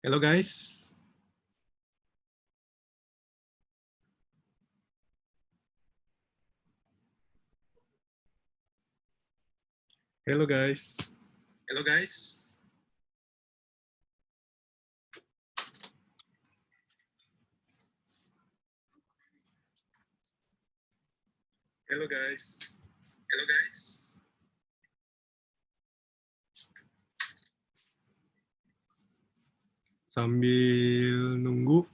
Hello guys. Hello guys. Hello guys. Hello guys. Hello guys. Sambil nunggu,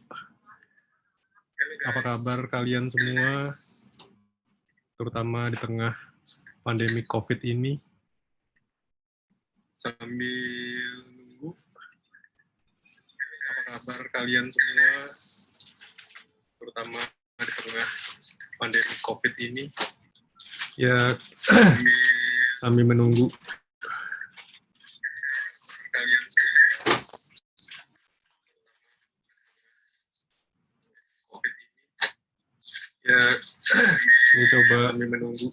apa kabar kalian semua, terutama di tengah pandemi COVID ini? Sambil nunggu, apa kabar kalian semua, terutama di tengah pandemi COVID ini? Ya, sambil menunggu kalian semua. Ya, ini coba sambil menunggu.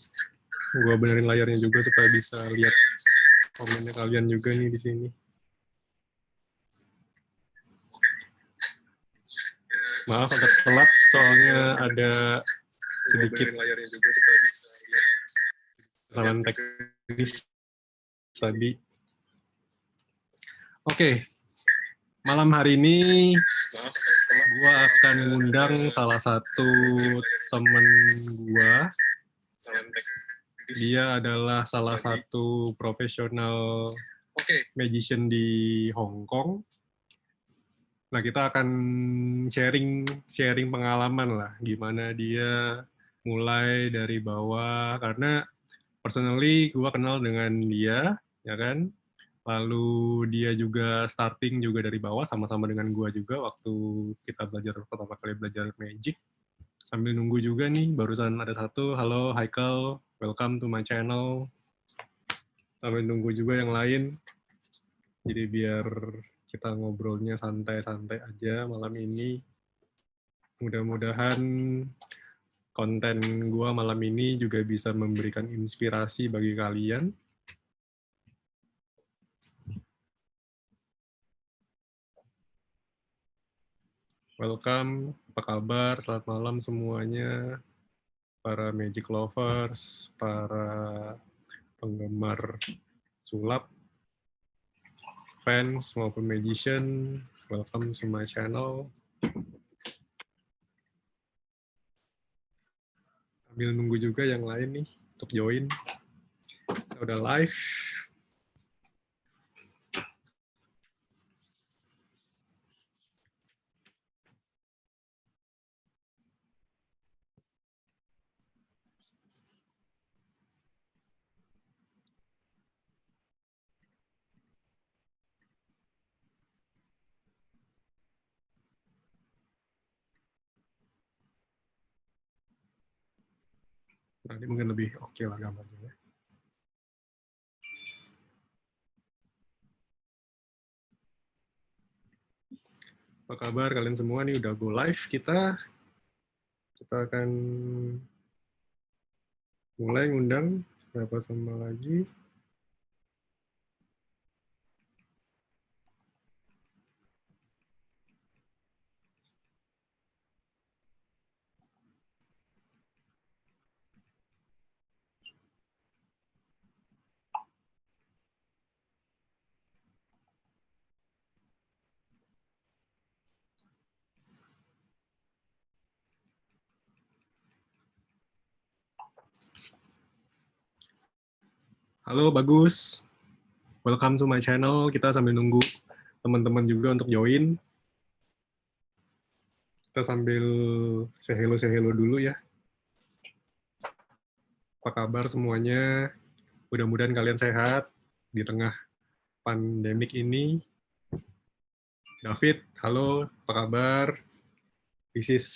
Gua benerin layarnya juga supaya bisa lihat komennya kalian juga nih di sini. Maaf agak telat, soalnya ada sedikit kesalahan teknis tadi. Oke, malam hari ini gua akan ngundang salah satu temen gua. Dia adalah salah satu profesional magician di Hong Kong. Nah, kita akan sharing pengalaman lah, gimana dia mulai dari bawah, karena personally gue kenal dengan dia, ya kan? Lalu dia juga starting juga dari bawah, sama-sama dengan gue juga waktu kita pertama kali belajar magic. Sambil nunggu juga nih, barusan ada satu, halo Haikal, welcome to my channel. Sambil nunggu juga yang lain, jadi biar kita ngobrolnya santai-santai aja malam ini. Mudah-mudahan konten gua malam ini juga bisa memberikan inspirasi bagi kalian. Welcome, apa kabar? Selamat malam semuanya, para magic lovers, para penggemar sulap, fans maupun magician. Welcome to my channel. Sambil nunggu juga yang lain nih untuk join. Kita udah live. Nanti mungkin lebih oke lah gambarnya. Apa kabar kalian semua nih, udah go live kita. Kita akan mulai ngundang berapa sama lagi. Halo, bagus. Welcome to my channel. Kita sambil nunggu teman-teman juga untuk join. Kita sambil say hello dulu ya. Apa kabar semuanya? Mudah-mudahan kalian sehat di tengah pandemik ini. David, halo, apa kabar? This is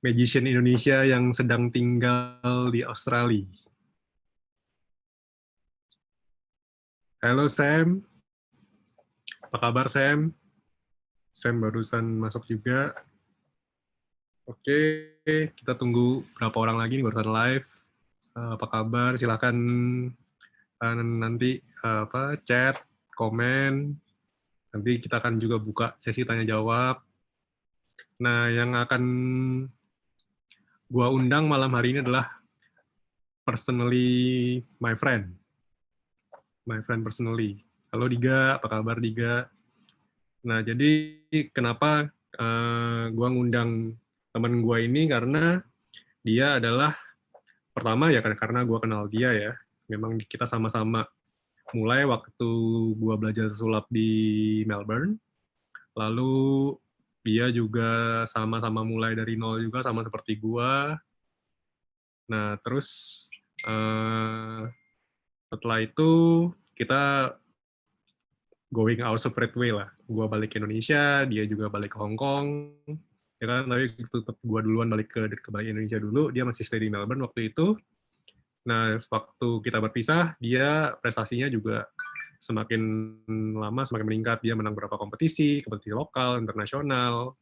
Magician Indonesia yang sedang tinggal di Australia. Halo Sam, apa kabar Sam? Sam barusan masuk juga. Oke, kita tunggu berapa orang lagi nih barusan live. Apa kabar? Silakan nanti chat, komen, Nanti kita akan juga buka sesi tanya-jawab. Nah, yang akan gua undang malam hari ini adalah personally my friend personally. Halo Diga, apa kabar Diga? Nah, jadi kenapa gua ngundang teman gua ini karena dia adalah pertama ya karena gua kenal dia ya. Memang kita sama-sama mulai waktu gua belajar sulap di Melbourne. Lalu dia juga sama-sama mulai dari nol juga sama seperti gua. Nah, terus setelah itu kita going our separate way lah. Gua balik ke Indonesia, dia juga balik ke Hong Kong. Ya kan, tapi tetap gua duluan balik ke Indonesia dulu. Dia masih stay di Melbourne waktu itu. Nah, waktu kita berpisah, dia prestasinya juga semakin lama semakin meningkat. Dia menang beberapa kompetisi lokal, internasional.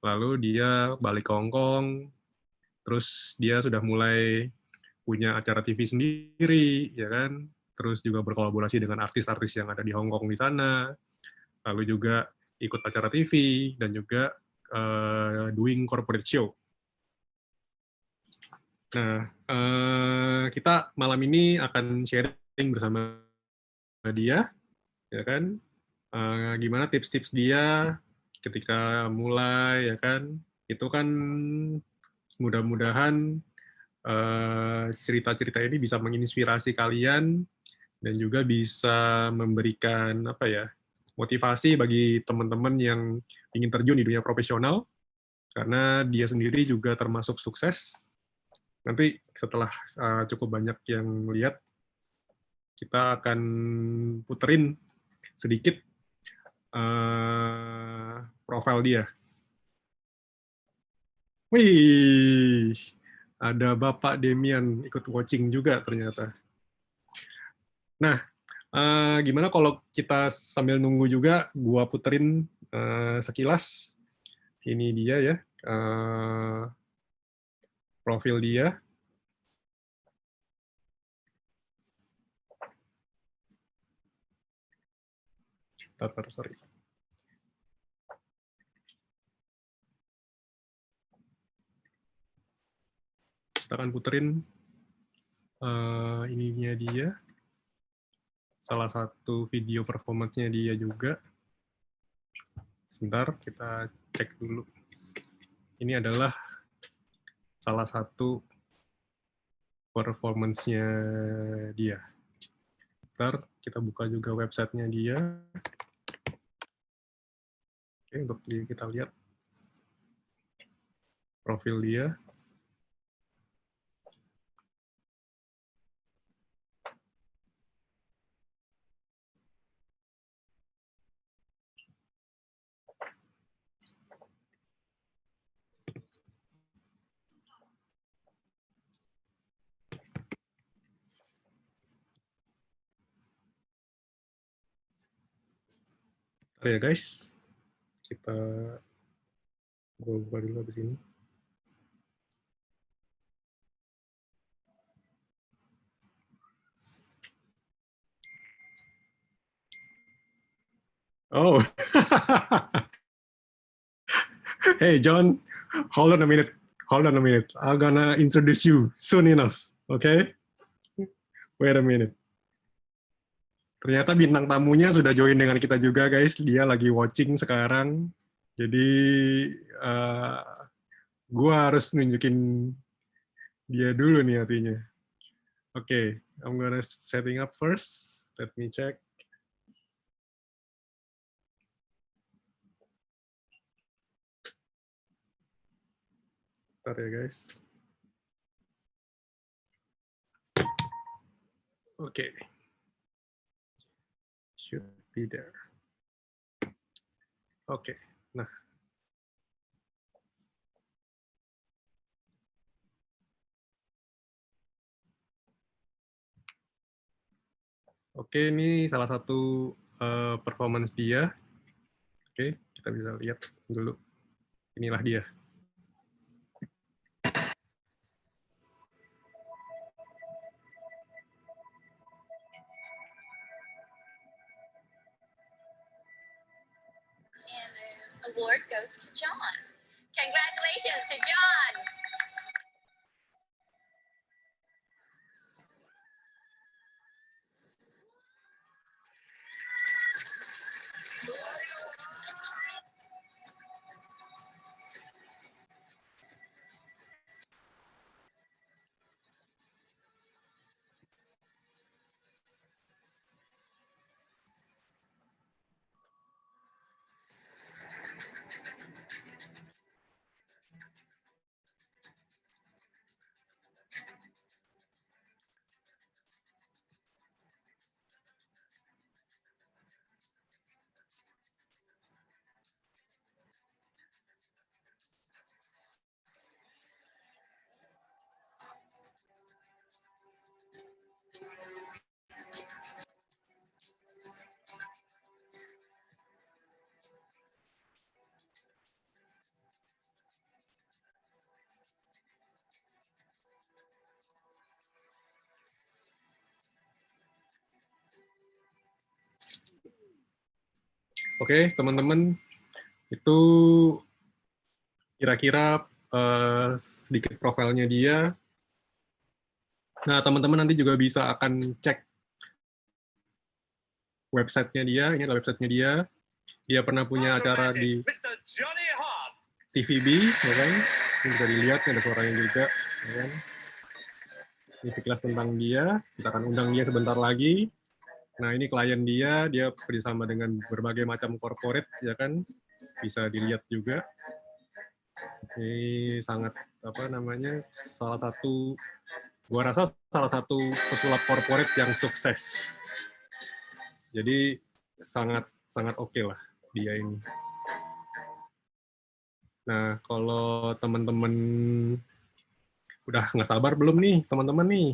Lalu dia balik ke Hong Kong. Terus dia sudah mulai punya acara TV sendiri, ya kan? Terus juga berkolaborasi dengan artis-artis yang ada di Hong Kong di sana. Lalu juga ikut acara TV dan juga doing corporate show. Nah, kita malam ini akan sharing bersama dia, ya kan? Gimana tips-tips dia ketika mulai, ya kan? Itu kan mudah-mudahan cerita-cerita ini bisa menginspirasi kalian dan juga bisa memberikan apa ya motivasi bagi teman-teman yang ingin terjun di dunia profesional karena dia sendiri juga termasuk sukses. Nanti setelah cukup banyak yang lihat, kita akan puterin sedikit profil dia. Wih, ada Bapak Demian ikut watching juga ternyata. Nah, gimana kalau kita sambil nunggu juga, gua puterin sekilas. Ini dia ya, profil dia. Sorry. Kita akan puterin ininya dia. Salah satu video performance-nya dia juga. Sebentar, kita cek dulu. Ini adalah salah satu performance-nya dia. Sebentar, kita buka juga website-nya dia. Oke, untuk kita lihat profil dia. Ya guys, kita buka dulu habis ini. Oh, hey John, hold on a minute. I'm gonna introduce you soon enough, okay? Wait a minute. Ternyata bintang tamunya sudah join dengan kita juga guys. Dia lagi watching sekarang. Jadi gua harus nunjukin dia dulu nih artinya. Oke, I'm gonna setting up first. Let me check. Bentar ya guys. Oke. Should be there. Oke. Nah. Oke, ini salah satu performance dia. Oke, kita bisa lihat dulu. Inilah dia. award goes to John. Congratulations to John. Oke, teman-teman, itu kira-kira sedikit profilnya dia. Nah, teman-teman nanti juga bisa akan cek websitenya dia. Ini adalah websitenya dia. Dia pernah punya acara di TVB, ya kan? Ini bisa dilihat, ada suaranya juga. Ya kan? Ini sekilas tentang dia. Kita akan undang dia sebentar lagi. Nah, ini klien dia bersama dengan berbagai macam corporate, ya kan? Bisa dilihat juga. Ini sangat salah satu, gua rasa salah satu pesulap corporate yang sukses. Jadi sangat oke lah dia ini. Nah, kalau teman-teman udah nggak sabar belum nih, teman-teman nih?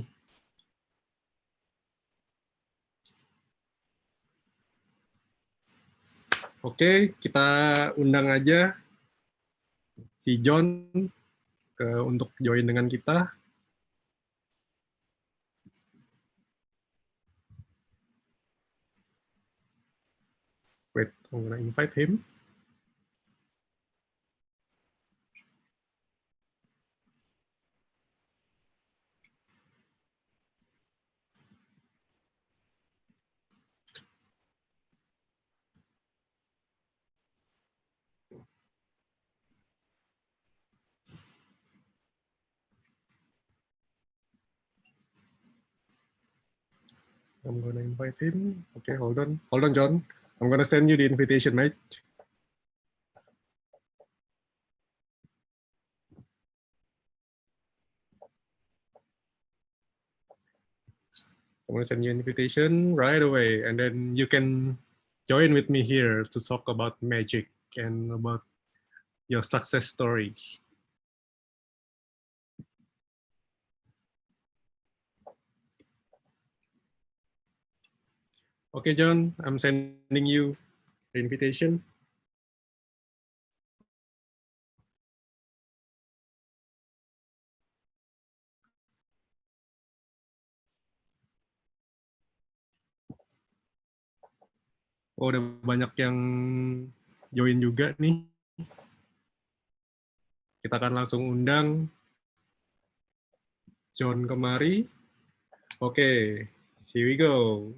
Oke, kita undang aja si John untuk join dengan kita. Wait, I'm gonna invite him. I'm gonna invite him. Okay, hold on, John. I'm gonna send you the invitation, mate. I'm gonna send you an invitation right away, and then you can join with me here to talk about magic and about your success story. Okay, John, I'm sending you the invitation. Oh, udah banyak yang join juga nih. Kita akan langsung undang John kemari. Oke, here we go.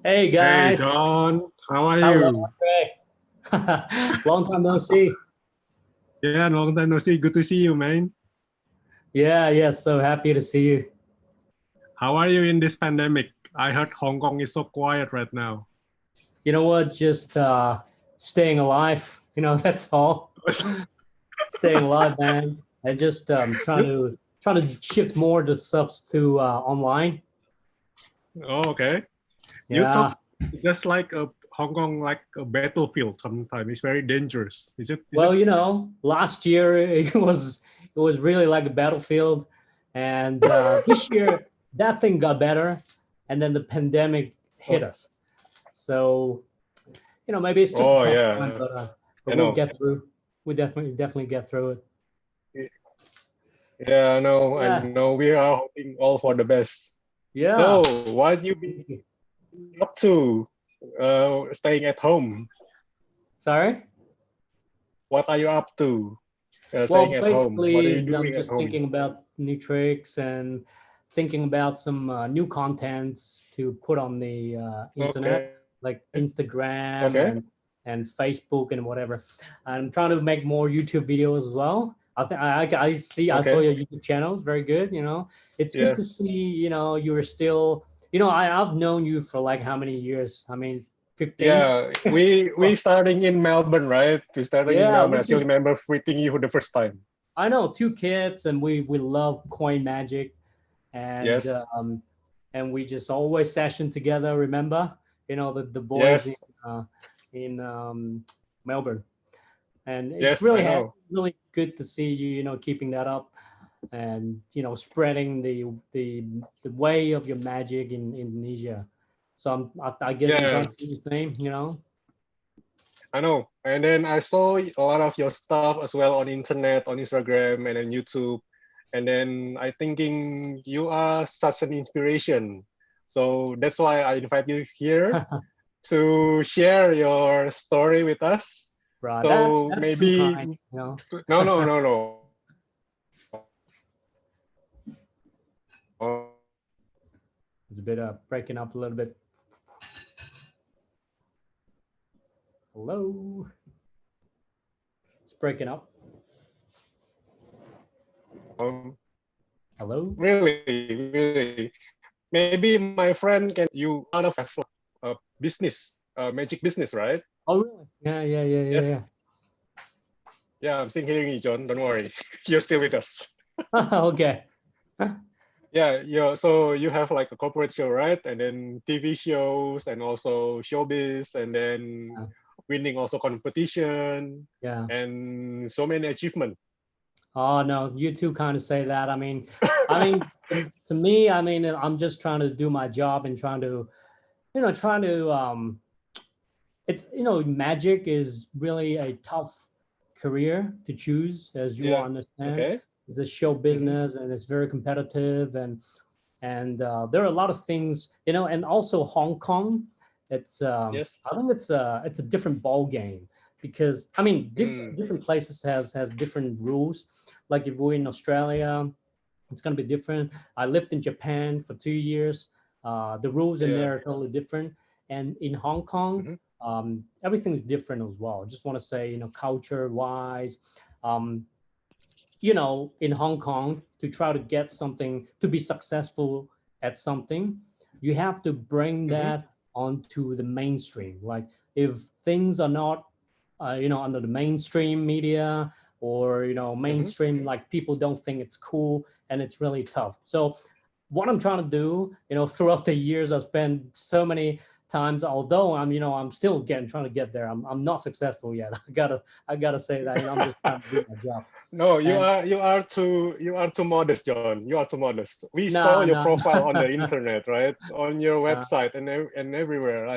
Hey guys. Hey John, how are Hello, you? Long time no see. Yeah, long time no see. Good to see you, man. Yeah, so happy to see you. How are you in this pandemic? I heard Hong Kong is so quiet right now. You know what? Just staying alive. You know, that's all. Staying alive, man. I just trying to shift more the stuff to online. Oh, okay. Yeah. You talk just like Hong Kong, like a battlefield. Sometimes it's very dangerous. Is it? Well, you know, last year it was really like a battlefield, and this year that thing got better, and then the pandemic hit us. So, you know, maybe it's just a tough time, but we'll get through. We definitely get through it. Yeah, I know. We are hoping all for the best. Yeah. So, what you been up to? Staying at home. Sorry. What are you up to? Staying Well, at home. What are you basically, I'm doing at just home? thinking about new tricks and thinking about some new contents to put on the internet, Okay. like Instagram Okay. and Facebook and whatever. I'm trying to make more YouTube videos as well. I think I saw Okay. your YouTube channel. It's very good. You know, it's good to Yes. see. You know, you're still. You know, I've known you for like how many years? I mean, 15. Yeah. We starting in Melbourne, right? We starting in Yeah, Melbourne. we I still just remember meeting you for the first time. I know two kids, and we love coin magic, Yes. and we just always session together. Remember, you know the boys Yes. in Melbourne, and it's Yes. I know. really good to see you. You know, keeping that up, and you know, spreading the way of your magic in Indonesia. So I guess I'm Yeah. trying to do the same. You know. I know. And then I saw a lot of your stuff as well on internet, on Instagram, and then YouTube. And then I thinking you are such an inspiration. So that's why I invite you here to share your story with us. Right, So that's too maybe kind. You know, no. it's a bit breaking up a little bit. Hello. It's breaking up. Hello. Really. Maybe my friend can you out of a business, magic business, right? Oh, really? Yeah. Yes. Yeah, I'm still hearing you, John. Don't worry. You're still with us. Okay. Yeah. So you have like a corporate show, right? And then TV shows and also showbiz and then Yeah. winning also competition Yeah. and so many achievements. Oh no, you two kind of say that. To me, I'm just trying to do my job and trying to it's magic is really a tough career to choose, as you all Yeah. understand. Okay. It's a show Mm-hmm. business, and it's very competitive, and there are a lot of things, and also Hong Kong. It's Yes. I think it's a different ball game, because Mm. different places has different rules. Like if we're in Australia, it's going to be different. I lived in Japan for 2 years. The rules in Yeah. there are totally different. And in Hong Kong, Mm-hmm. everything's different as well. Just want to say, culture wise, um, in Hong Kong, to try to get something, to be successful at something, you have to bring Mm-hmm. that onto the mainstream. Like if things are not, under the mainstream media, or Mm-hmm. mainstream, like people don't think it's cool, and it's really tough. So what I'm trying to do, throughout the years, I spent so many times, although I'm still trying to get there. I'm not successful yet. I gotta say that. I'm just trying to do my job. No, And you are too modest, John. You are too modest. We saw no, your no, profile on the internet, right? On your no. website and everywhere.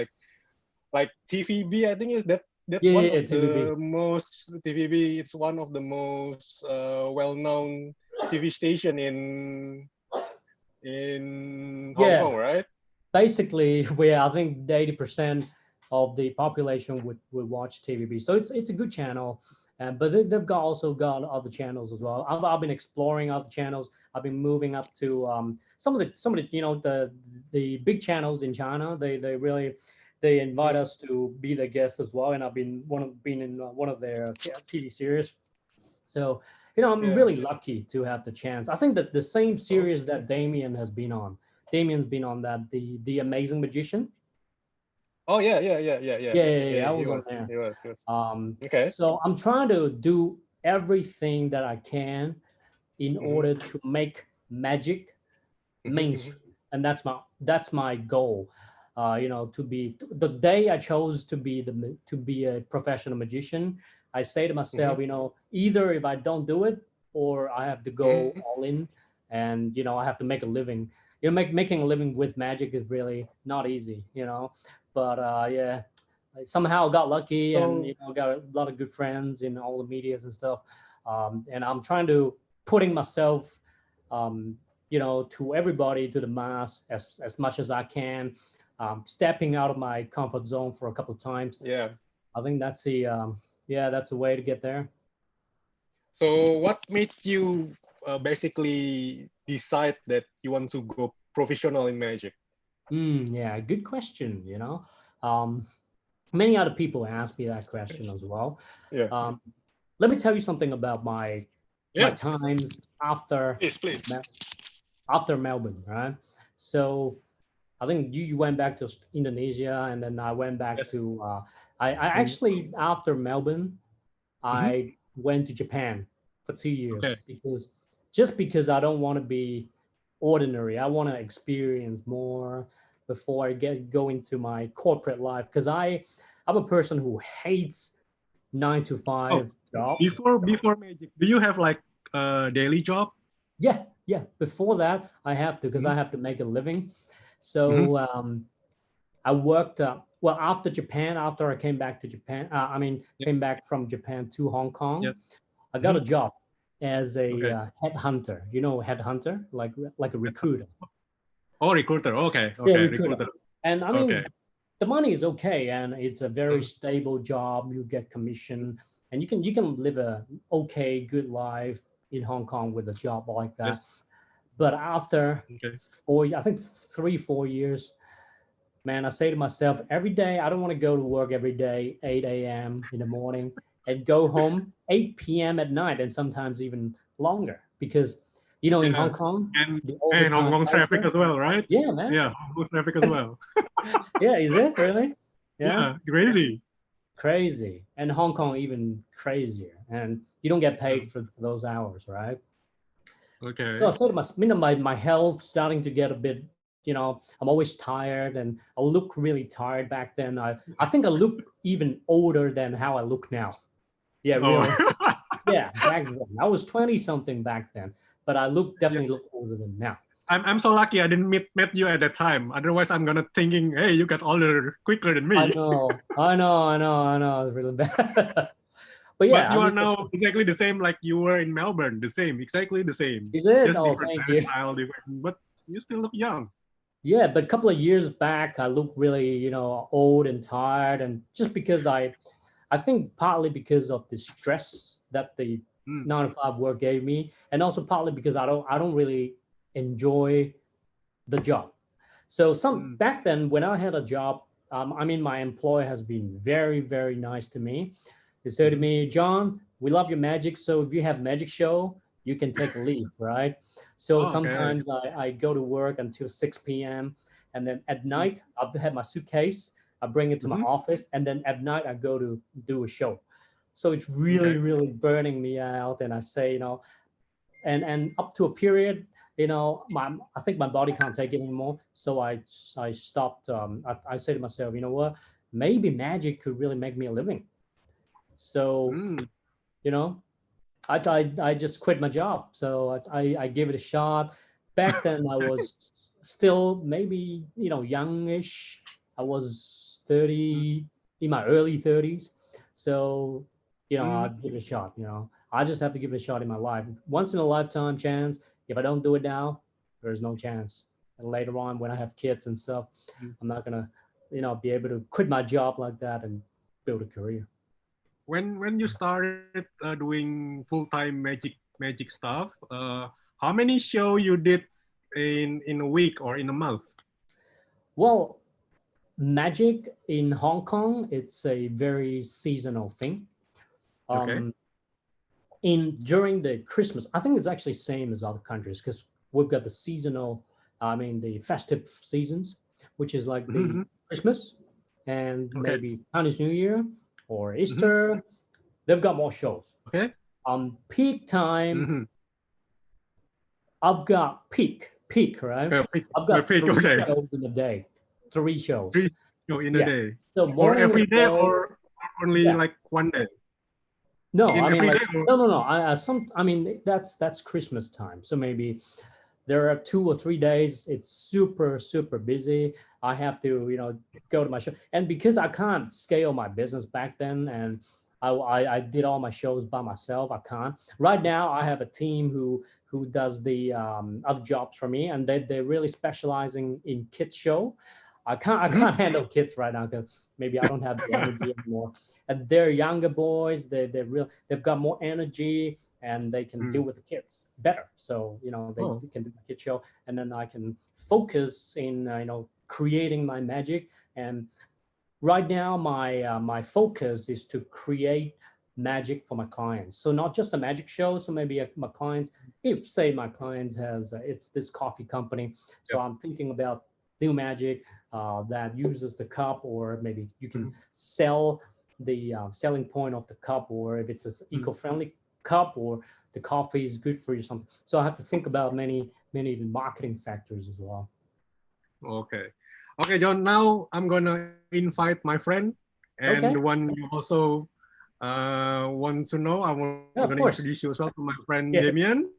Like TVB, I think is that one Yeah, of TVB. the most TVB. It's one of the most well-known TV station in Hong Yeah, Kong, right? basically, where I think 80% of the population would watch TVB. So it's a good channel, but they've also got other channels as well. I've been exploring other channels. I've been moving up to some of the the big channels in China. They really they invite Mm, us to be their guest as well, and I've been in one of their TV series. So, I'm yeah. really lucky to have the chance. I think that the same Oh, series that Damien's been on, that the Amazing Magician. oh yeah. Yeah. Yeah, I he was on was. there. He was. He was. Um, Okay. so I'm trying to do everything that I can in Mm-hmm. order to make magic Mm-hmm. mainstream, and that's my goal. To be the day I chose to be a professional magician, I say to Mm-hmm. myself, either if I don't do it, or I have to go Mm-hmm. all in, and I have to make a living. Making a living with magic is really not easy. But yeah, I somehow got lucky, and So got a lot of good friends in all the medias and stuff. And I'm trying to putting myself, um, to everybody, to the mass as much as I can, stepping out of my comfort zone for a couple of times. Yeah. I think that's that's a way to get there. So what made you basically decide that you want to go professional in magic? Yeah, good question. Many other people ask me that question as well. Yeah. Let me tell you something about my times after Please. after Melbourne, right? So I think you went back to Indonesia, and then I went back to. I actually after Melbourne, I went to Japan for 2 years because I don't want to be ordinary. I want to experience more before I go into my corporate life, because I'm a person who hates 9 to 5 job. Before magic, do you have like a daily job? Yeah. Before that, I have to, because I have to make a living. So I worked. Well, after Japan, after I came back to Japan, came back from Japan to Hong Kong. I got a job as a headhunter. You know, headhunter, like a recruiter. Oh, recruiter. Okay. Yeah, recruiter. And I mean, the money is okay, and it's a very stable job. You get commission, and you can live a good life in Hong Kong with a job like that. But after 3-4 years, man, I say to myself every day, I don't want to go to work every day, 8 a.m. in the morning, and go home 8 p.m. at night, and sometimes even longer, because in Hong Kong and Hong Kong traffic as well, right? Yeah, man. Yeah, Hong Kong traffic as well. Yeah, is it really? Yeah, crazy. And Hong Kong even crazier, and you don't get paid for those hours, right? Okay. So I thought my health starting to get a bit, I'm always tired, and I look really tired back then. I think I look even older than how I look now. Yeah, really. Yeah, back then. I was 20 something back then, but I definitely look older than now. I'm so lucky I didn't meet you at that time. Otherwise, I'm gonna thinking, hey, you got older quicker than me. I know. It's really bad. But yeah, but you are now exactly the same like you were in Melbourne. Exactly the same. Is it? Just different thank you. style, but you still look young. Yeah, but a couple of years back, I look really, old and tired, and just because I think partly because of the stress that the 9 to 5 work gave me, and also partly because I don't really enjoy the job. So back then when I had a job, my employer has been very, very nice to me. They said to me, John, we love your magic, so if you have magic show, you can take a leave, right? So sometimes I go to work until 6 p.m. and then at night I'll have my suitcase, I bring it to my office, and then at night I go to do a show. So it's really, really burning me out, and I say, and up to a period, I think my body can't take it anymore. So I stopped. I say to myself, you know what? Maybe magic could really make me a living. So, I just quit my job. So I gave it a shot. Back then I was still maybe, youngish. I was 30, in my early 30s. So, I'd give it a shot, I just have to give it a shot in my life. Once in a lifetime chance. If I don't do it now, there's no chance. And later on, when I have kids and stuff, I'm not gonna, be able to quit my job like that and build a career. When you started doing full-time magic stuff, how many show you did in a week or in a month? Well, magic in Hong Kong, it's a very seasonal thing. During the Christmas, I think it's actually same as other countries, because we've got the seasonal, the festive seasons, which is like the Christmas and maybe Chinese New Year or Easter. They've got more shows. Peak time, I've got peak, right? I've got peak, 3 shows in a day. 3 shows. 3 shows in a day. So or every day or only like one day? No, no. That's Christmas time. So maybe there are 2 or 3 days. It's super, super busy. I have to, go to my show. And because I can't scale my business back then, and I did all my shows by myself. I can't. Right now, I have a team who does the other jobs for me, and they're really specializing in kids show. I can't handle kids right now because maybe I don't have the energy anymore. And they're younger boys. They've got more energy and they can deal with the kids better. So they can do the kid show, and then I can focus in creating my magic. And right now my focus is to create magic for my clients. So not just a magic show. So maybe my clients, if say my clients has it's this coffee company, so I'm thinking about new magic that uses the cup, or maybe you can sell the selling point of the cup, or if it's an eco-friendly cup, or the coffee is good for you, something. So I have to think about many marketing factors as well. Okay, John, now I'm gonna invite my friend and the one you also want to know. I'm gonna introduce you as well to my friend Damien.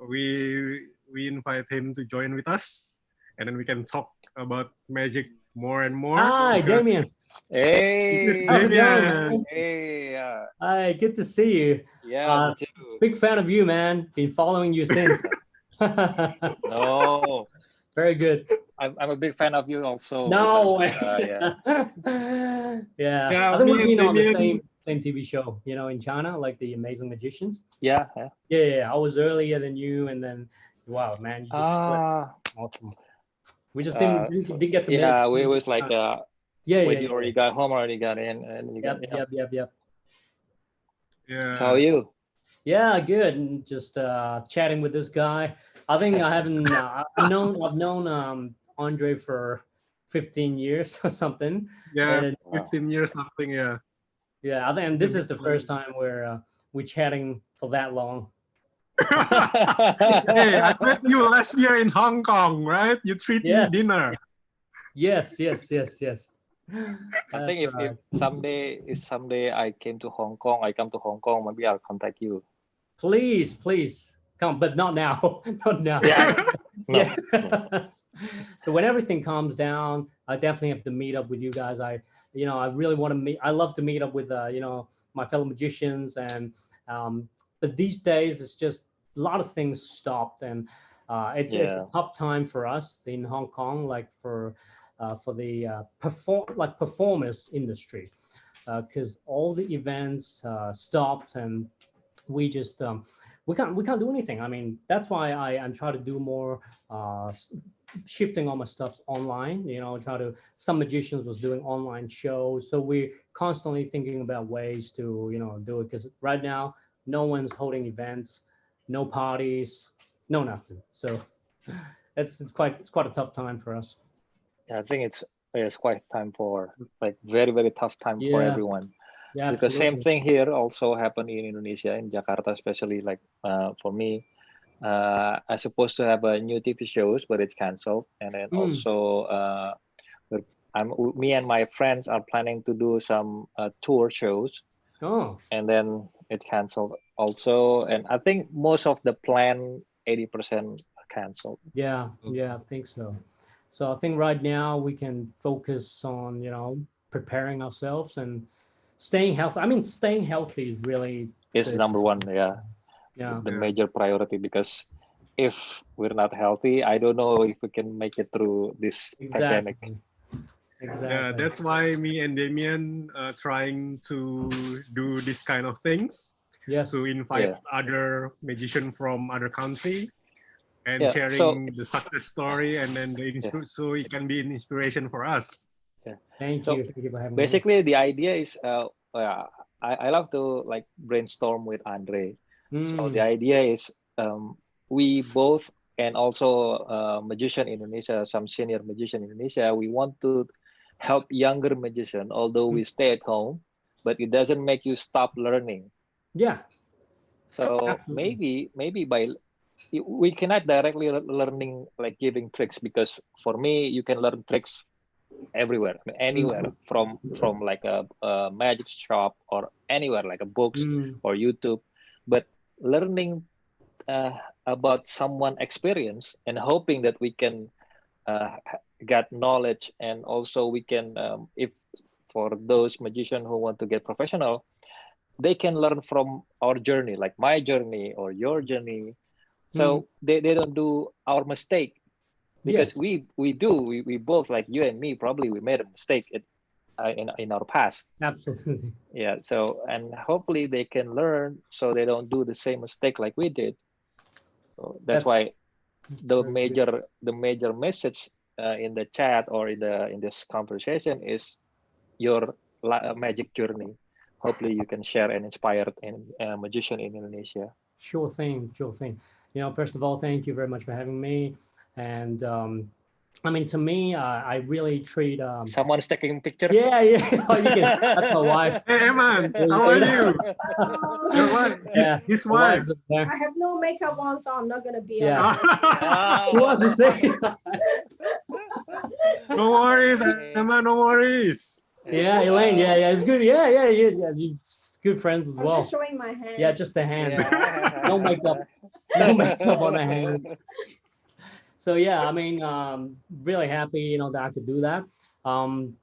We invite him to join with us, and then we can talk about magic more and more. Hi, Damien. Hey, how's it going? Hey, hi, good to see you. Yeah, me too. Big fan of you, man. Been following you since. No, very good. I'm a big fan of you also. No because, yeah. I think we've been on the same TV show, in China, like the Amazing Magicians. Yeah. I was earlier than you, and then wow, man, you just awesome. We just didn't get to meet. Yeah, we was like when you already got home, already got in, and you yep. Yeah. So how are you? Yeah, good. And just chatting with this guy. I think I haven't. I've known Andre for 15 years or something. Yeah, 15 years something. Yeah. Yeah, I think, and this is the first time we're chatting for that long. Hey, I met you last year in Hong Kong, right? You treat me dinner. Yes. I think if someday I come to Hong Kong, maybe I'll contact you. Please come, but not now. Not now. No. So when everything calms down, I definitely have to meet up with you guys. I really want to meet. I love to meet up with my fellow magicians, and but these days it's just a lot of things stopped, and it's a tough time for us in Hong Kong, like for the performance industry, because all the events stopped, and we just we can't do anything. I mean, that's why I'm trying to do more shifting all my stuffs online. Some magicians was doing online shows, so we're constantly thinking about ways to do it, because right now no one's holding events, no parties, no nothing. So it's quite a tough time for us. Yeah, I think it's quite time for like very, very tough time for everyone. Yeah, because absolutely. same thing here also happened in Indonesia, in Jakarta especially. Like for me, I supposed to have a new TV shows, but it's canceled. And then also me and my friends are planning to do some tour shows. And then it canceled also. And I think most of the plan 80% canceled. Yeah, I think so. So I think right now we can focus on preparing ourselves and staying healthy. I mean, staying healthy is really number one. The major priority, because if we're not healthy, I don't know if we can make it through this pandemic. Exactly. Yeah, that's why me and Damien trying to do this kind of things. Yes. To invite other magicians from other country and sharing the success story, and then so it can be an inspiration for us. Thank you for having me. Basically, the idea is I love to like brainstorm with Andre. So the idea is we both, and also magician Indonesia, some senior magician in Indonesia, we want to help younger magician, although we stay at home, but it doesn't make you stop learning. Yeah. So maybe by we cannot directly learning like giving tricks, because for me you can learn tricks everywhere, anywhere, from like a magic shop or anywhere, like a books or YouTube. But learning about someone experience and hoping that we can get knowledge, and also we can if for those magicians who want to get professional, they can learn from our journey, like my journey or your journey. So they don't do our mistake, because Yes. we both, like you and me, probably we made a mistake in our past. Absolutely. Yeah. So, and hopefully they can learn so they don't do the same mistake like we did. So that's why the very good. major message in the chat or in this conversation is your magic journey. Hopefully you can share and inspire a magician in Indonesia. Sure thing, sure thing. You know, first of all, thank you very much for having me. And I mean, to me, I really treat. Someone's taking a picture. Yeah, yeah. Oh, you can. That's my wife. Hey, Eman, how are you? Your wife, Yeah, his my wife. wife's up there. I have no makeup on, so I'm not gonna be. Yeah. Ah. Who wants to say? No worries, Eman, no worries. Yeah, Elaine. Yeah, yeah. It's good. Yeah, yeah, yeah. Yeah, you good friends as I'm well. just showing my hand. Yeah, just the hands. Yeah. No makeup. No makeup on the hands. So yeah, I mean, really happy, you know, that I could do that. And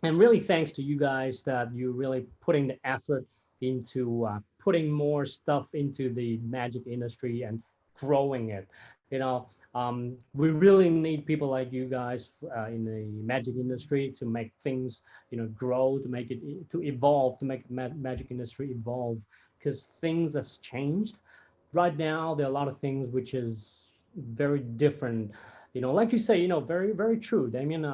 really thanks to you guys that you really putting the effort into putting more stuff into the magic industry and growing it. You know, we really need people like you guys in the magic industry to make things, you know, grow, to make it, to evolve, to make magic industry evolve, because things has changed. Right now, there are a lot of things which is very different. You know, like you say, you know, very, very true, Damien.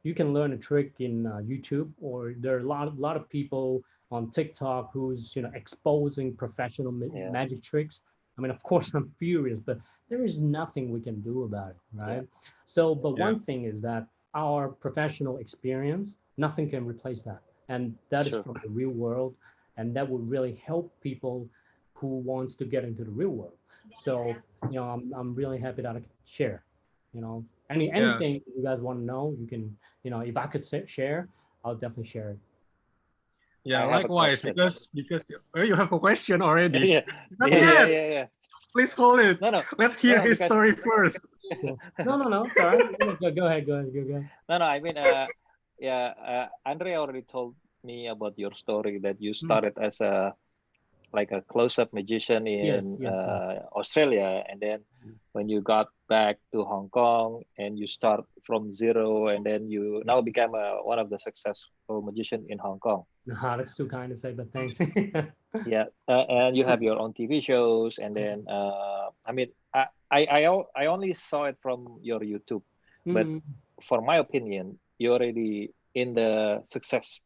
You can learn a trick in YouTube, or there are a lot of people on TikTok who's, you know, exposing professional Yeah. magic tricks. I mean, of course, I'm furious, but there is nothing we can do about it, right? So, but Yeah. one thing is that our professional experience, nothing can replace that, and that is Sure. from the real world, and that will really help people who wants to get into the real world. So, you know, I'm really happy that I can share. You know, anything you guys want to know, you can, you know, if I could share, I'll definitely share it. Yeah, I have a likewise, question. because oh, you have a question already. Yeah. Not Yeah, yet. yeah. Please hold it. No, Let's hear his because story first. No, it's all right. Go ahead. no, I mean, Andre already told me about your story, that you started as a close-up magician in Yes. Australia, and then when you got back to Hong Kong and you start from zero, and then you now become one of the successful magician in Hong Kong. Nah, that's too kind to say, but thanks. Yeah, and you have your own TV shows, and then I mean, I only saw it from your YouTube, but for my opinion, you're already in the success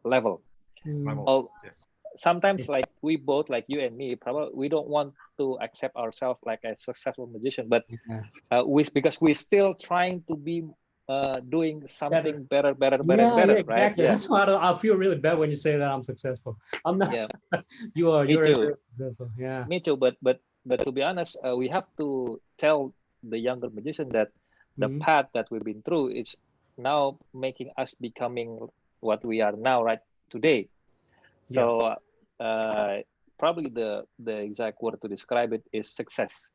level. Yes. Sometimes, like we both, like you and me, probably we don't want to accept ourselves like a successful magician, but because we're still trying to be doing something better, Yeah, right? exactly. Yeah. That's why I feel really bad when you say that I'm successful. I'm not. Yeah. You're Me too. very successful. Yeah. Me too. But to be honest, we have to tell the younger magician that the path that we've been through is now making us becoming what we are now, right today. So probably the exact word to describe it is success.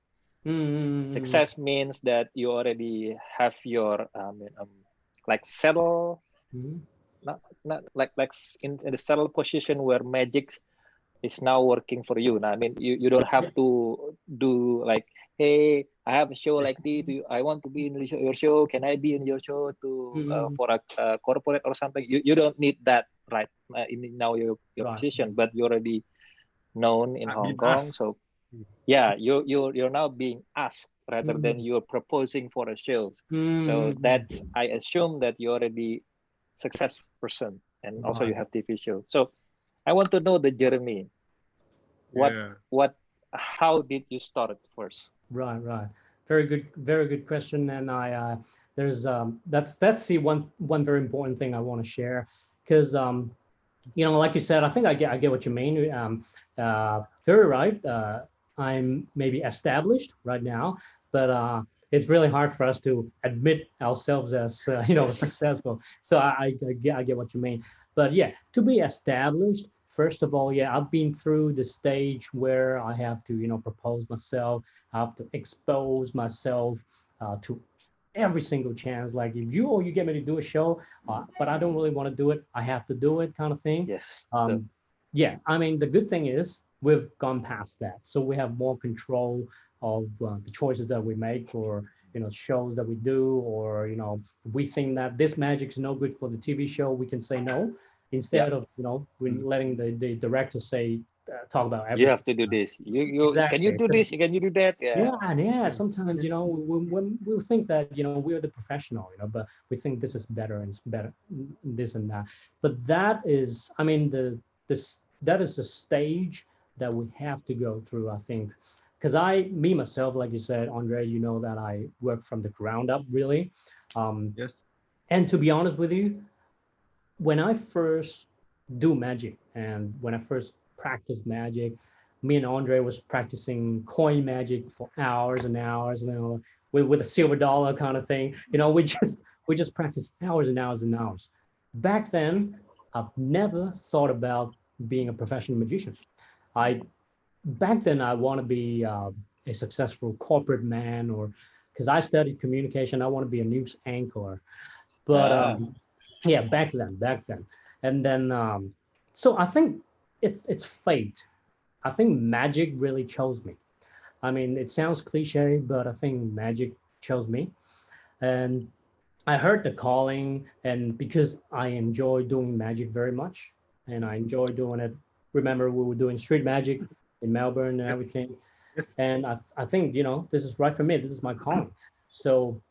Success means that you already have your like settle, not like in the settled position where magic is now working for you. Now, I mean, you don't have to do like, hey, I have a show like this. I want to be in your show. Can I be in your show for a corporate or something? You don't need that, right? In now your position, but you're already known in Hong Kong. So yeah, you're now being asked rather than you're proposing for a show. So that's, I assume that you're already success person, and also you have TV shows. So I want to know the journey. How did you start it first? Right. Very good question. And there's that's the one very important thing I want to share, because you know, like you said, I think I get what you mean. Very right. I'm maybe established right now, but it's really hard for us to admit ourselves as you know, successful. So I get what you mean. But yeah, to be established, first of all, yeah, I've been through the stage where I have to, you know, propose myself. I have to expose myself to every single chance. Like if you get me to do a show, but I don't really want to do it, I have to do it, kind of thing. Yes. yeah, I mean, the good thing is we've gone past that. So we have more control of the choices that we make, or, shows that we do, or, we think that this magic is no good for the TV show, we can say no, instead of, letting the director say, talk about You have everything. to do this. You can you Exactly. do this? Can you do that? Yeah. Yeah, and yeah, sometimes, we think that, we're the professional, but we think this is better and it's better, this and that. But that is, I mean, that is the stage that we have to go through, I think. Because me, myself, like you said, Andre, that I work from the ground up, really. Yes. And to be honest with you, when I first do magic and when I first practice magic, me and Andre was practicing coin magic for hours and hours, with a silver dollar kind of thing. We just practiced hours and hours and hours. Back then, I've never thought about being a professional magician. I Back then I want to be a successful corporate man, or because I studied communication, I want to be a news anchor. But Ah, yeah, back then, and then so I think it's fate. I think magic really chose me. I mean, it sounds cliche, but I think magic chose me, and I heard the calling, and because I enjoy doing magic very much, and I enjoy doing it. Remember, we were doing street magic in Melbourne and Yes. everything, Yes. and I think this is right for me. This is my calling. So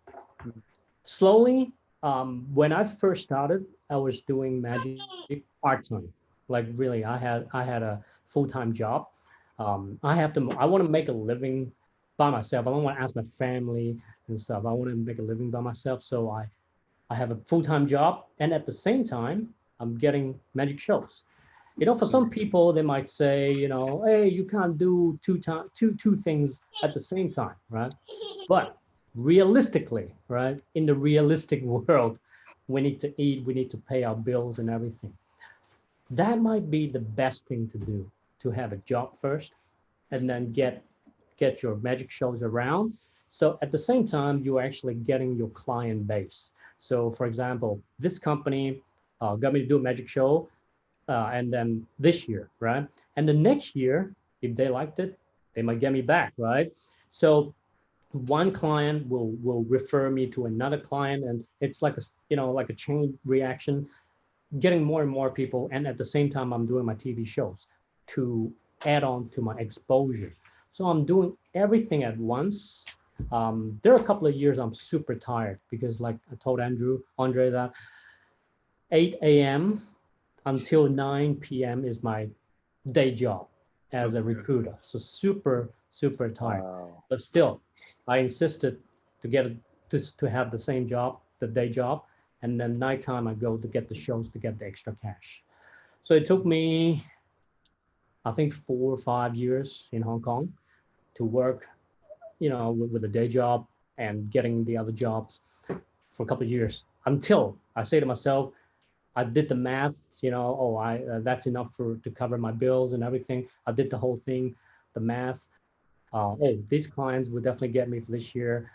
slowly, when I first started, I was doing magic part-time. Like really, I had a full-time job. I want to make a living by myself. I don't want to ask my family and stuff. I want to make a living by myself. So I have a full-time job, and at the same time, I'm getting magic shows. For some people, they might say, hey, you can't do two things at the same time, right? But realistically, right, in the realistic world, we need to eat, we need to pay our bills and everything. That might be the best thing to do, to have a job first, and then get your magic shows around. So at the same time, you're actually getting your client base. So for example, this company got me to do a magic show, and then this year, right? And the next year, if they liked it, they might get me back, right? So one client will refer me to another client, and it's like a chain reaction, getting more and more people. And at the same time, I'm doing my TV shows to add on to my exposure. So I'm doing everything at once. There are a couple of years I'm super tired because, like I told Andre, that 8 a.m. until 9 p.m. is my day job as a recruiter. So super, super tired. wow. But still, I insisted to get to have the same job, the day job, and then nighttime I go to get the shows to get the extra cash. So it took me, I think, 4 or 5 years in Hong Kong to work, with a day job and getting the other jobs for a couple of years, until I say to myself, I did the math, oh, that's enough to cover my bills and everything. I did the whole thing, the math. Oh, these clients will definitely get me for this year.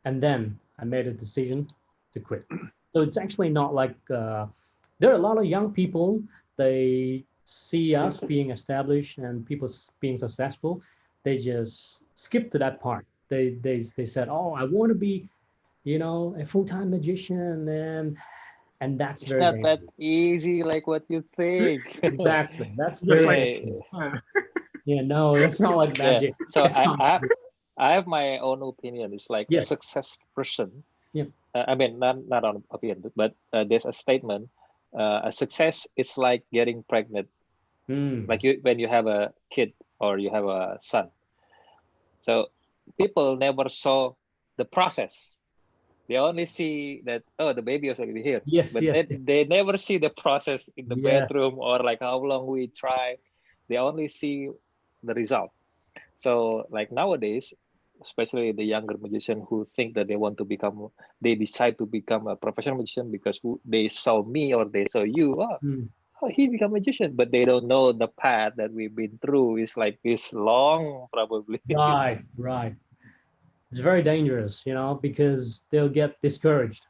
And then I made a decision to quit. So it's actually not like there are a lot of young people. They see us being established and people being successful. They just skip to that part. They said, oh, I want to be, a full-time magician, and that's It's very not that dangerous. easy like what you think. Exactly. That's Just very like dangerous. Yeah, no, it's not like Yeah. magic. So It's not magic. I have my own opinion. It's like a Yes. success person. Yeah. I mean, not on opinion, but there's a statement. A success is like getting pregnant, Mm. like when you have a kid or you have a son. So people never saw the process. They only see that, oh, the baby is already here, Yes, but yes, they never see the process in the yes. bedroom or like how long we try. They only see the result. So like nowadays, especially the younger magician who think that they decide to become a professional magician because they saw me or they saw you. Oh, Mm. oh, he become a magician, but they don't know the path that we've been through is like this long, probably. Right, right. It's very dangerous, because they'll get discouraged.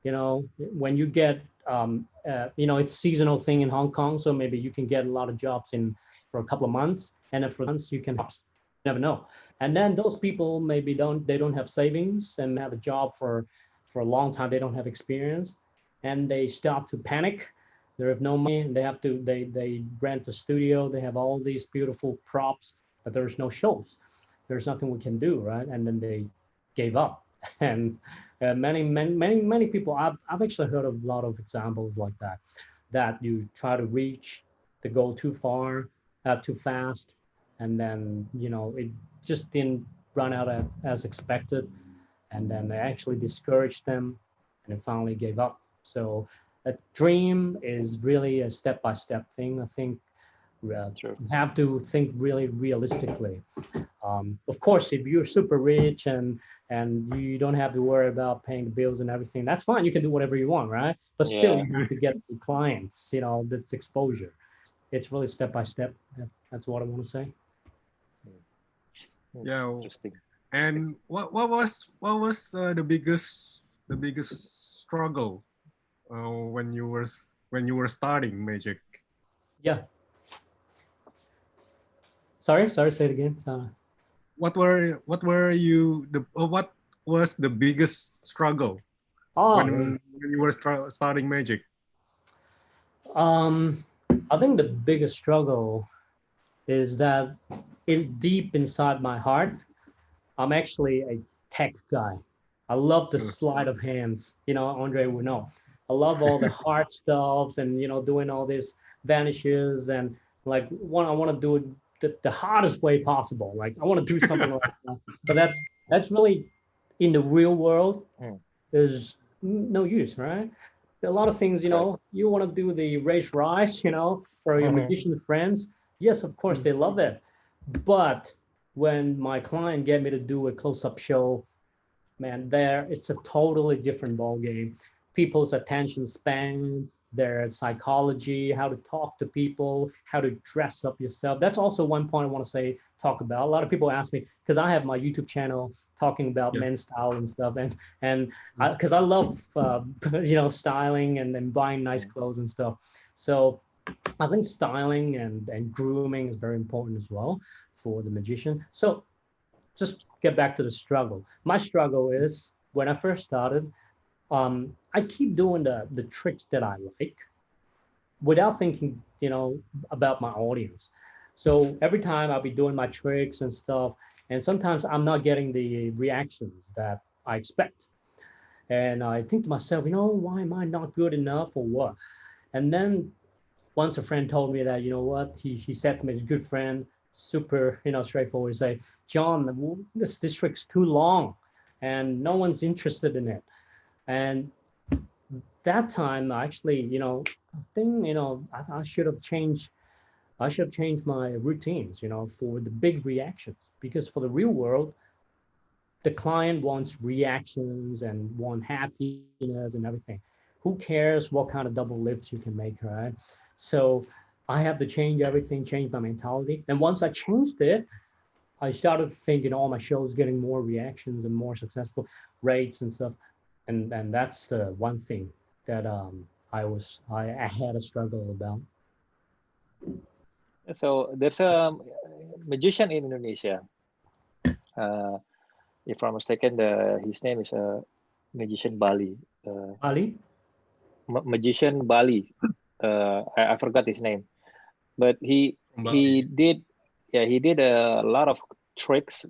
When you get it's seasonal thing in Hong Kong, so maybe you can get a lot of jobs in for a couple of months, and then for months you can never know. And then those people maybe don't have savings and have a job for a long time. They don't have experience, and they start to panic. They have no money, and they rent a studio. They have all these beautiful props, but there's no shows. There's nothing we can do, right? And then they gave up. And many people, I've actually heard of a lot of examples like that, that you try to reach the goal too far, too fast, and then it just didn't run out as expected, and then they actually discouraged them, and they finally gave up. So a dream is really a step-by-step thing. I think you have to think really realistically. Of course, if you're super rich and you don't have to worry about paying the bills and everything, that's fine. You can do whatever you want, right? But still, you have to get the clients, that's exposure. It's really step by step. That's what I want to say. Yeah. Interesting. And what was the biggest struggle when you were starting Magic? Yeah. Sorry, say it again. What was the biggest struggle when you were starting Magic? I think the biggest struggle is that deep inside my heart, I'm actually a tech guy. I love the sleight of hands. Andre would know. I love all the hard stuffs and doing all these vanishes, and like I want to do it the hardest way possible. Like I want to do something like that. But that's really, in the real world, is no use, right? A lot of things, you want to do the race rice, for your magician friends. Yes, of course, they love it. But when my client get me to do a close-up show, man, it's a totally different ball game. People's attention span, their psychology, how to talk to people, how to dress up yourself. That's also one point I want to talk about. A lot of people ask me, because I have my YouTube channel talking about men's style and stuff, and because I love styling and buying nice clothes and stuff. So I think styling and grooming is very important as well for the magician. So just get back to the struggle. My struggle is when I first started, I keep doing the tricks that I like without thinking, about my audience. So every time I'll be doing my tricks and stuff, and sometimes I'm not getting the reactions that I expect. And I think to myself, why am I not good enough or what? And then once a friend told me that, he said to me, his good friend, super, straightforward, say, John, this trick's too long and no one's interested in it. And that time, actually, I think, I should have changed my routines, for the big reactions, because for the real world, the client wants reactions and want happiness and everything. Who cares what kind of double lifts you can make, right? So I have to change everything, change my mentality. And once I changed it, I started thinking all my shows getting more reactions and more successful rates and stuff. And that's the one thing that I had a struggle about. So there's a magician in Indonesia. If I'm mistaken, his name is Magician Bali. Ali? Magician Bali. I forgot his name, but he did a lot of tricks.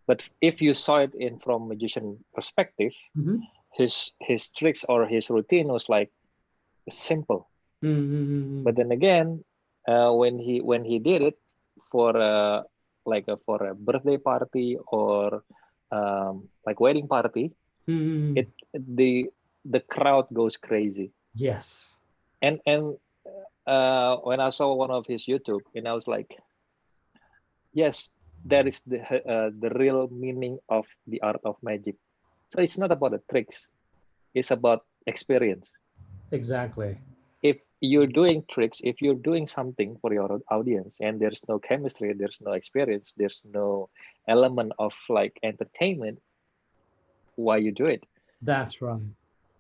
But if you saw it from magician perspective, his tricks or his routine was like simple. But then again, when he did it for for a birthday party or like wedding party, the crowd goes crazy. Yes. And when I saw one of his YouTube, and I was like, yes, that is the real meaning of the art of magic. So it's not about the tricks, it's about experience. Exactly. If you're doing tricks, if you're doing something for your audience and there's no chemistry, there's no experience, there's no element of like entertainment, why you do it? That's right.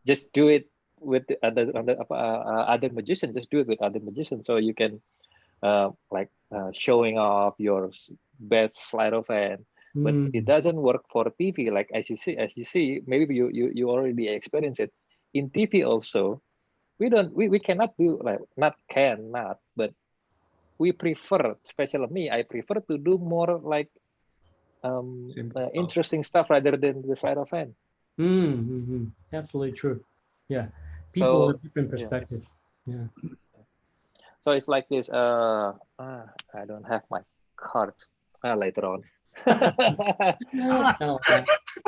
Just do it with the other magicians. Just do it with other magicians, so you can showing off your best sleight of hand. But it doesn't work for TV. Like as you see, maybe you already experience it in TV also. We cannot do but we prefer, especially me, I prefer to do more like interesting stuff rather than the sleight of hand. Absolutely true. Yeah, people So, have different perspectives. Yeah. So it's like this. I don't have my cards. Later on. No,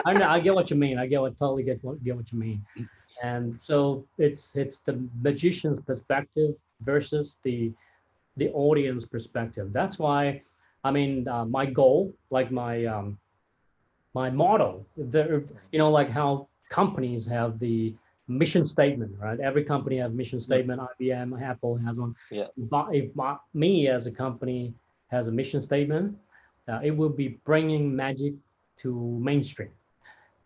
I know. I get what you mean. Totally get what you mean. And so it's the magician's perspective versus the audience perspective. That's why, I mean, my goal, like my motto, like how companies have the mission statement, right? Every company has mission statement. IBM, Apple has one. Yeah. If me as a company has a mission statement, it will be bringing magic to mainstream,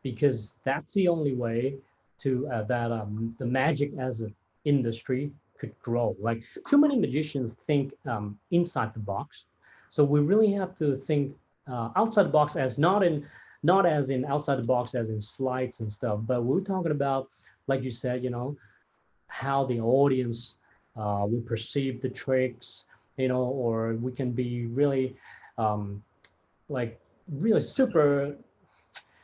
because that's the only way to that the magic as an industry could grow. Like too many magicians think inside the box, so we really have to think outside the box, as not as in outside the box as in slides and stuff, but we're talking about, like you said, how the audience will perceive the tricks, or we can be really like really super,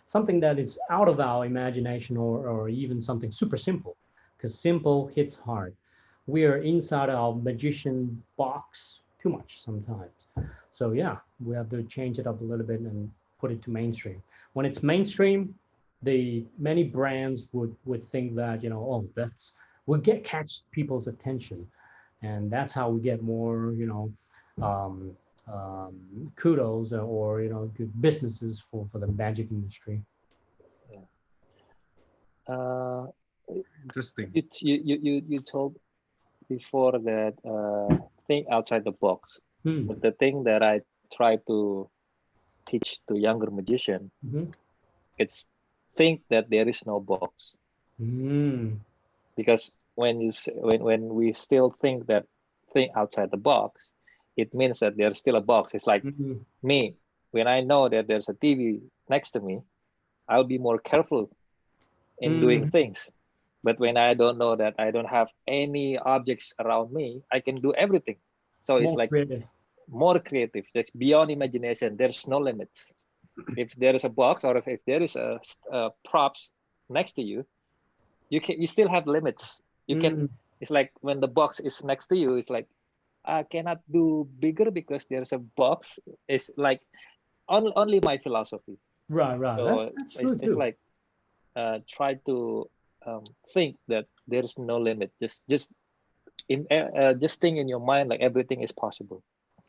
something that is out of our imagination, or even something super simple, because simple hits hard. We are inside our magician box too much sometimes. So yeah, we have to change it up a little bit and put it to mainstream. When it's mainstream, the many brands would think that, oh, we catch people's attention, and that's how we get more, kudos, or good businesses for the magic industry. Interesting. You told before that think outside the box. But the thing that I try to teach to younger magician, it's think that there is no box. Because when we still think outside the box, it means that there's still a box. It's like me, when I know that there's a TV next to me, I'll be more careful in doing things. But when I don't know that I don't have any objects around me, I can do everything. So it's like more creative. It's beyond imagination. There's no limits. If there is a box, or if there is a props next to you, you still have limits. You can. It's like when the box is next to you, it's like I cannot do bigger because there's a box. It's like only my philosophy. Right. So that's true it's too. like try to think that there's no limit. Just think in your mind like everything is possible.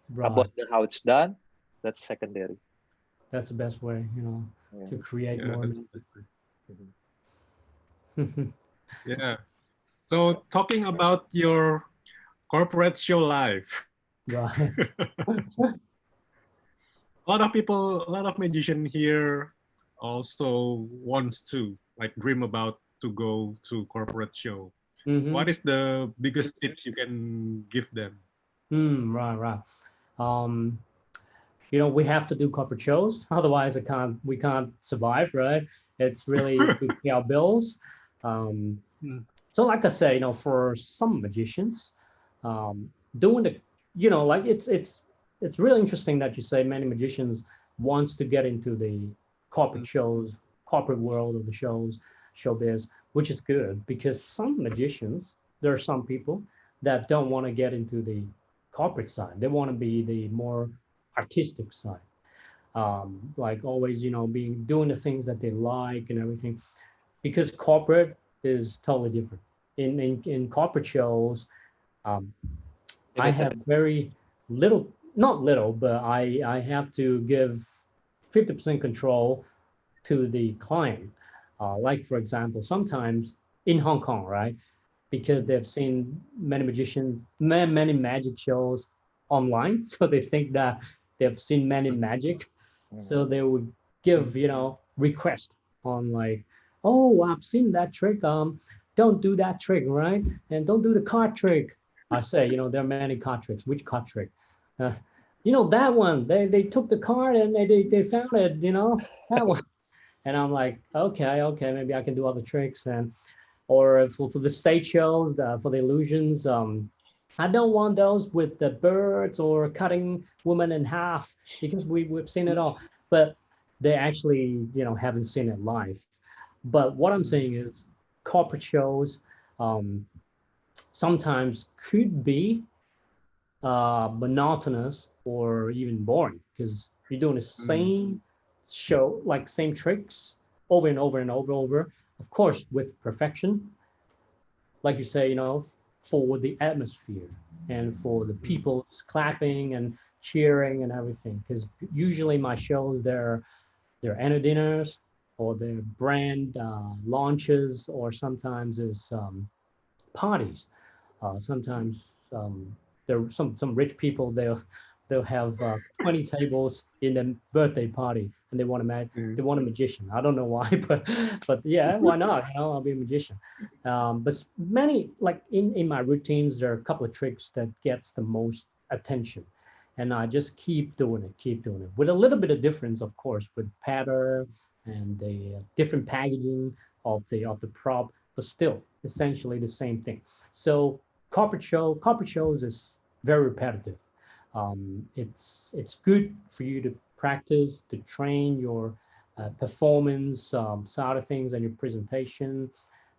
Right. About how it's done, that's secondary. That's the best way, to create more. Yeah. So talking about your corporate show life. Right. A lot of magician here also wants to dream about to go to corporate show. What is the biggest tips you can give them? Right. We have to do corporate shows, otherwise we can't survive, right? It's really to pay our bills. So like I say, for some magicians, doing the, it's really interesting that you say many magicians wants to get into the corporate shows, corporate world of the showbiz, which is good, because some magicians, there are some people that don't want to get into the corporate side. They want to be the more artistic side, like always, doing the things that they like and everything, because corporate is totally different. In corporate shows, I have very little, not little, but I have to give 50% control to the client. Like for example, sometimes in Hong Kong, right? Because they've seen many magicians, many magic shows online, so they think that they've seen many magic, so they would give request on like, oh, I've seen that trick. don't do that trick, right? And don't do the card trick. I say, there are many card tricks. Which card trick? That one. They took the card and they found it. That one. And I'm like, okay, maybe I can do other tricks. And or for the stage shows, for the illusions, I don't want those with the birds or cutting women in half, because we've seen it all. But they actually, haven't seen it live. But what I'm saying is corporate shows sometimes could be monotonous or even boring, because you're doing the same show, like same tricks over and over and over, of course, with perfection. Like you say, for the atmosphere and for the people clapping and cheering and everything. Because usually my shows, they're annual dinners or they're brand launches, or sometimes it's parties. Sometimes there are some rich people, they'll have 20 tables in their birthday party, and they want a magician. I don't know why, but yeah, why not? I'll be a magician. But many, like in my routines, there are a couple of tricks that gets the most attention, and I just keep doing it with a little bit of difference, of course, with pattern and the different packaging of the prop, but still essentially the same thing. So corporate shows is very repetitive. It's good for you to practice, to train your performance side of things and your presentation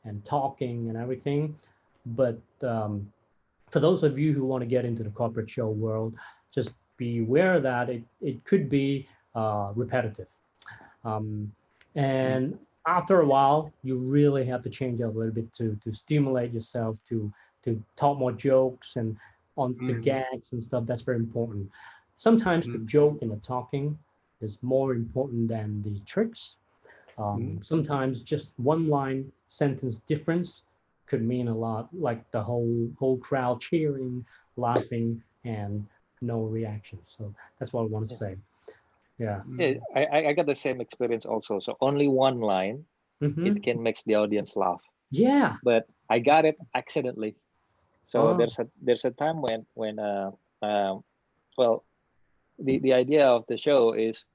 and talking and everything. But for those of you who want to get into the corporate show world, just be aware that it could be repetitive. And after a while, you really have to change up a little bit to stimulate yourself to talk more jokes and on the gags and stuff. That's very important. Sometimes the joke and the talking is more important than the tricks. Sometimes just one line sentence difference could mean a lot, like the whole crowd cheering, laughing, and no reaction. So that's what I want to say. Yeah. I got the same experience also. So only one line, it can make the audience laugh. Yeah. But I got it accidentally. So there's a time when well, the idea of the show is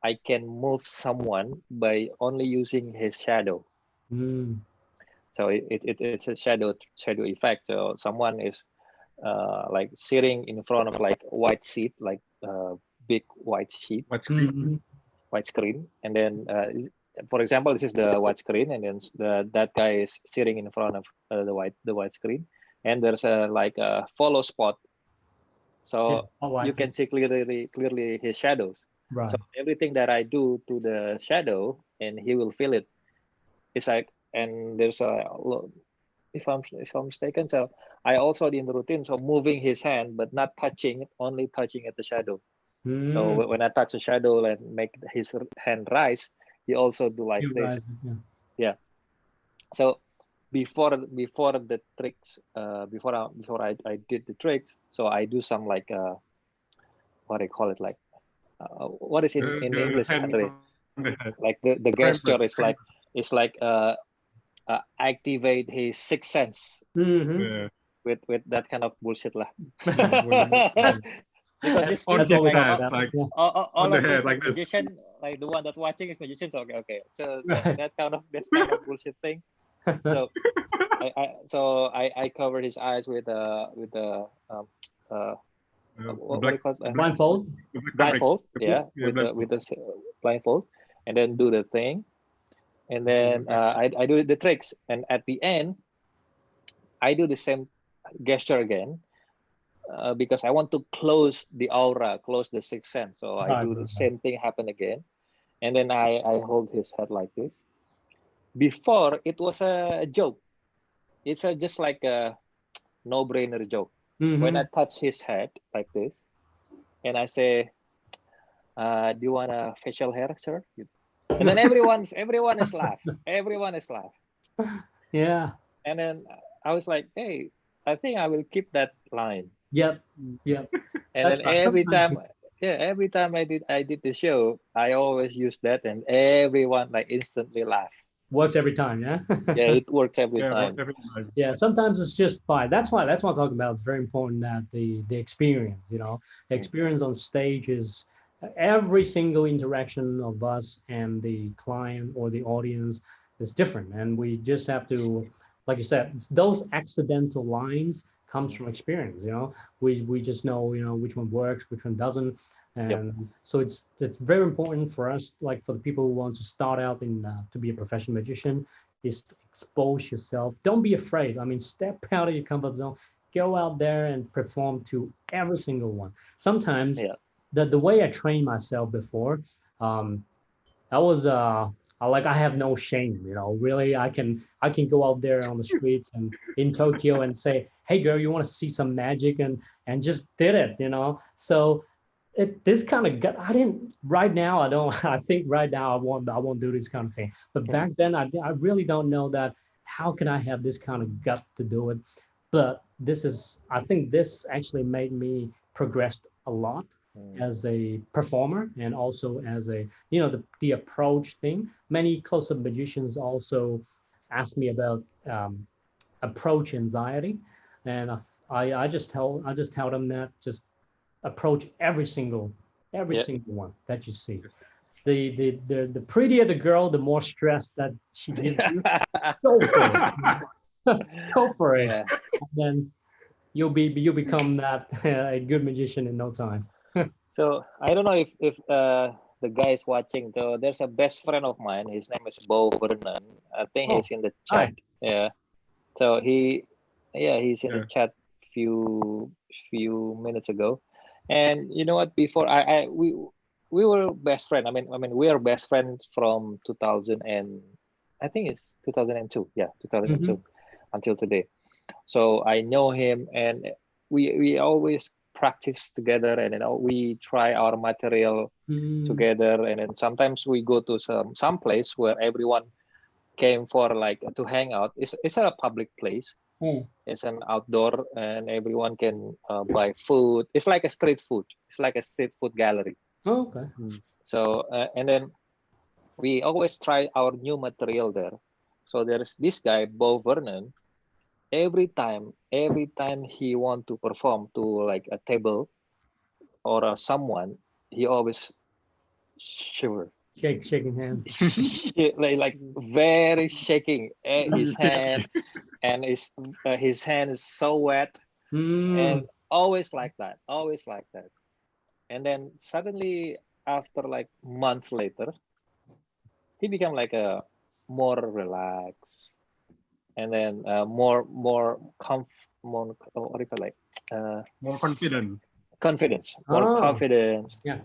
I can move someone by only using his shadow. So it's a shadow effect. So someone is like sitting in front of like a white seat, like big white sheet, white screen, and then for example, this is the white screen, and then that guy is sitting in front of the white screen, and there's a follow spot, so you can see clearly his shadows. Right. So everything that I do to the shadow, and he will feel it. It's like, and there's if I'm mistaken, so I also in the routine, so moving his hand but not touching it, only touching at the shadow. So when I touch the shadow and make his hand rise, he also do like this. Yeah. So before the tricks, before I did the tricks, so I do some like what I call it, like what is in English, Andre? Like the gesture is like, it's like activate his sixth sense with that kind of bullshit lah. Because this all is like all of this this like magician, like the one that's watching is magician. So okay, so that kind of bullshit thing. So I covered his eyes with what do you call it? Blindfold, yeah, with the blindfold, and then do the thing, and then I do the tricks, and at the end I do the same gesture again, because I want to close the aura, close the sixth sense. So I do the same thing happen again, and then I hold his head like this. Before it was a joke, it's just like a no-brainer joke. When I touch his head like this, and I say, "Do you want a facial hair, sir?" And then everyone is laugh. Everyone is laugh. Yeah. And then I was like, "Hey, I think I will keep that line." Yep. And then every time I did the show, I always use that, and everyone like instantly laugh. works every time. Yeah. Yeah, it works every Yeah, time. every time. Yeah, sometimes it's just fine. That's why I'm talking about. It's very important that the experience, the experience on stage is every single interaction of us and the client or the audience is different, and we just have to, like you said, those accidental lines comes from experience. We just know which one works, which one doesn't, and so it's very important for us, like for the people who want to start out in to be a professional magician, is expose yourself. Don't be afraid. I mean, step out of your comfort zone. Go out there and perform to every single one. Sometimes the way I trained myself before, I was I have no shame. Really, I can go out there on the streets and in Tokyo and say, "Hey, girl, you want to see some magic?" and just did it. So this kind of gut, I didn't right now. I don't. I think right now I won't do this kind of thing. But back then, I really don't know that. How can I have this kind of gut to do it? But I think this actually made me progress a lot as a performer, and also as a the approach thing. Many close-up magicians also ask me about approach anxiety, and I just tell them that just approach every single one that you see. The prettier the girl, the more stress that she gives you. Go for it. Go for it. Yeah. And then you become that a good magician in no time. So I don't know if the guy is watching. So there's a best friend of mine. His name is Bo Vernon. I think he's in the chat. Hi. Yeah. So he's in the Yeah. chat few minutes ago. And you know what? Before we were best friend. I mean we are best friends from 2000 and I think it's 2002. Yeah, 2002 until today. So I know him, and we always practice together, and we try our material together, and then sometimes we go to some place where everyone came for like to hang out. It's a public place. It's an outdoor, and everyone can buy food. It's like a street food. It's like a street food gallery. Oh, okay. So and then we always try our new material there. So there's this guy Bo Vernon. Every time he want to perform to like a table or someone, he always shiver. Shaking hands. like very shaking his hand, and his hand is so wet, and always like that. And then suddenly, after like months later, he became like a more relaxed, and then more what do you call, like More confident. confidence, more confidence. Yeah.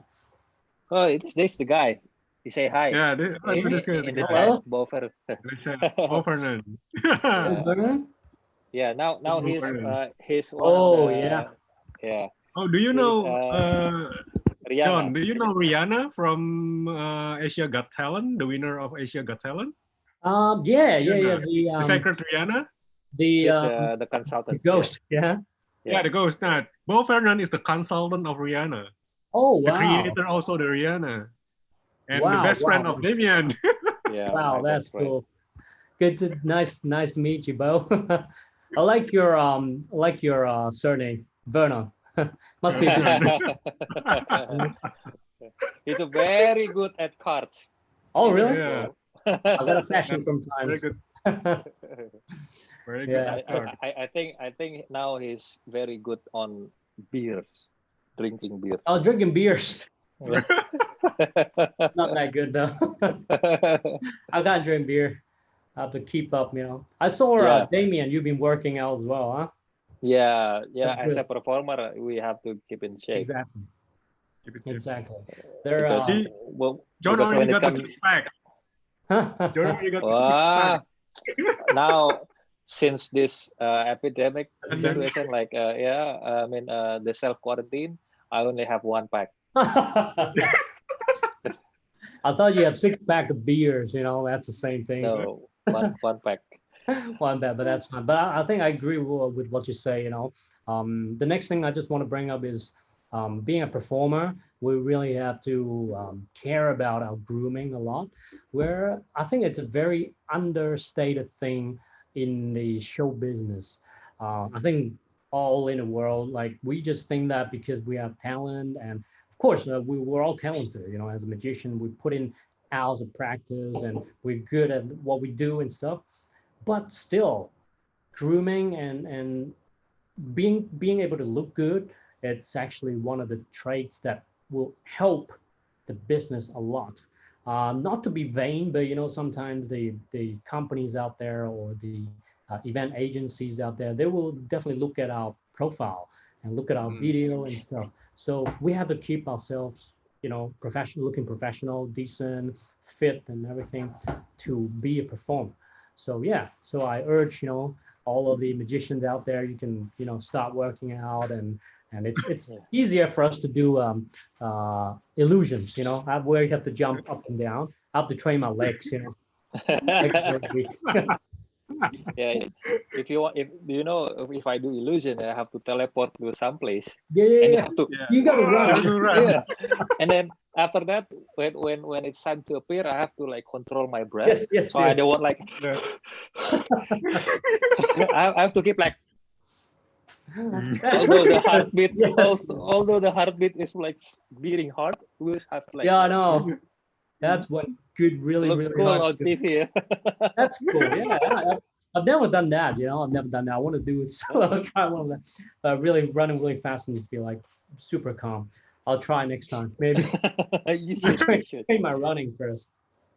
Oh, this the guy. He say hi. Yeah, this In the guy. chat, Bofer. Bo Vernon. Yeah, now he's one Oh, of the yeah. Oh, do you he's, know Rihanna. John? Do you know Rihanna from Asia Got Talent, the winner of Asia Got Talent? Yeah. The Sacred Rihanna. He's The the consultant. ghost. Yeah. Yeah, the ghost. Not Bo Vernon is the consultant of Rihanna. Oh, The wow. creator also the Rihanna, and the Wow, best friend of Damien. Yeah. Wow, my that's best friend. cool. Good. Nice to meet you, Bo. I like your surname, Vernon. Must be good. He's a very good at cards. Oh, He's really? Yeah. I got a session Very sometimes. good. Very good. Yeah. at card. I think now he's very good on beers, drinking beer. Oh, drinking beers. Not that good though. I can't drink beer. I have to keep up, I saw Damien, you've been working out as well, huh? Yeah. That's As good. a performer, we have to keep in shape. Exactly. Keep it safe. Exactly. Because, John because already when it got the comes, six pack. John already got the six wow, pack. now since this epidemic And then- situation, like the self quarantine, I only have one pack. I thought you have 6-pack of beers, that's the same thing. No, one pack. One bad, but that's fine. But I think I agree with what you say. The next thing I just want to bring up is being a performer, we really have to care about our grooming a lot. Where I think it's a very understated thing in the show business. I think all in the world, like we just think that because we have talent, and of course we're all talented. You know, as a magician, we put in hours of practice, and we're good at what we do and stuff. But still, grooming and being able to look good, it's actually one of the traits that will help the business a lot. Not to be vain, but you know, sometimes the companies out there or the event agencies out there, they will definitely look at our profile and look at our video and stuff. So we have to keep ourselves, you know, professional, looking professional, decent, fit, and everything to be a performer. So yeah, so I urge, you know, all of the magicians out there, you can, you know, start working out, and it's easier for us to do illusions, you know, where you have to jump up and down. I have to train my legs, you know. Yeah, if you want, if you know, if I do illusion, I have to teleport to some place, Yeah, and you yeah, have to, you gotta run. yeah. And then after that, when it's time to appear, I have to like control my breath. Yes, So I yes. don't want like, I have to keep like, although the heartbeat, Yes. although the heartbeat is like beating hard, we have to like, Yeah, I know. That's what good, really, looks really cool hard on to do. TV. That's cool. Yeah, I've never done that. You know, I've never done that. I want to do it. So I'll try one of that. Really running really fast and be like super calm. I'll try next time. Maybe You should, you should. train my running first.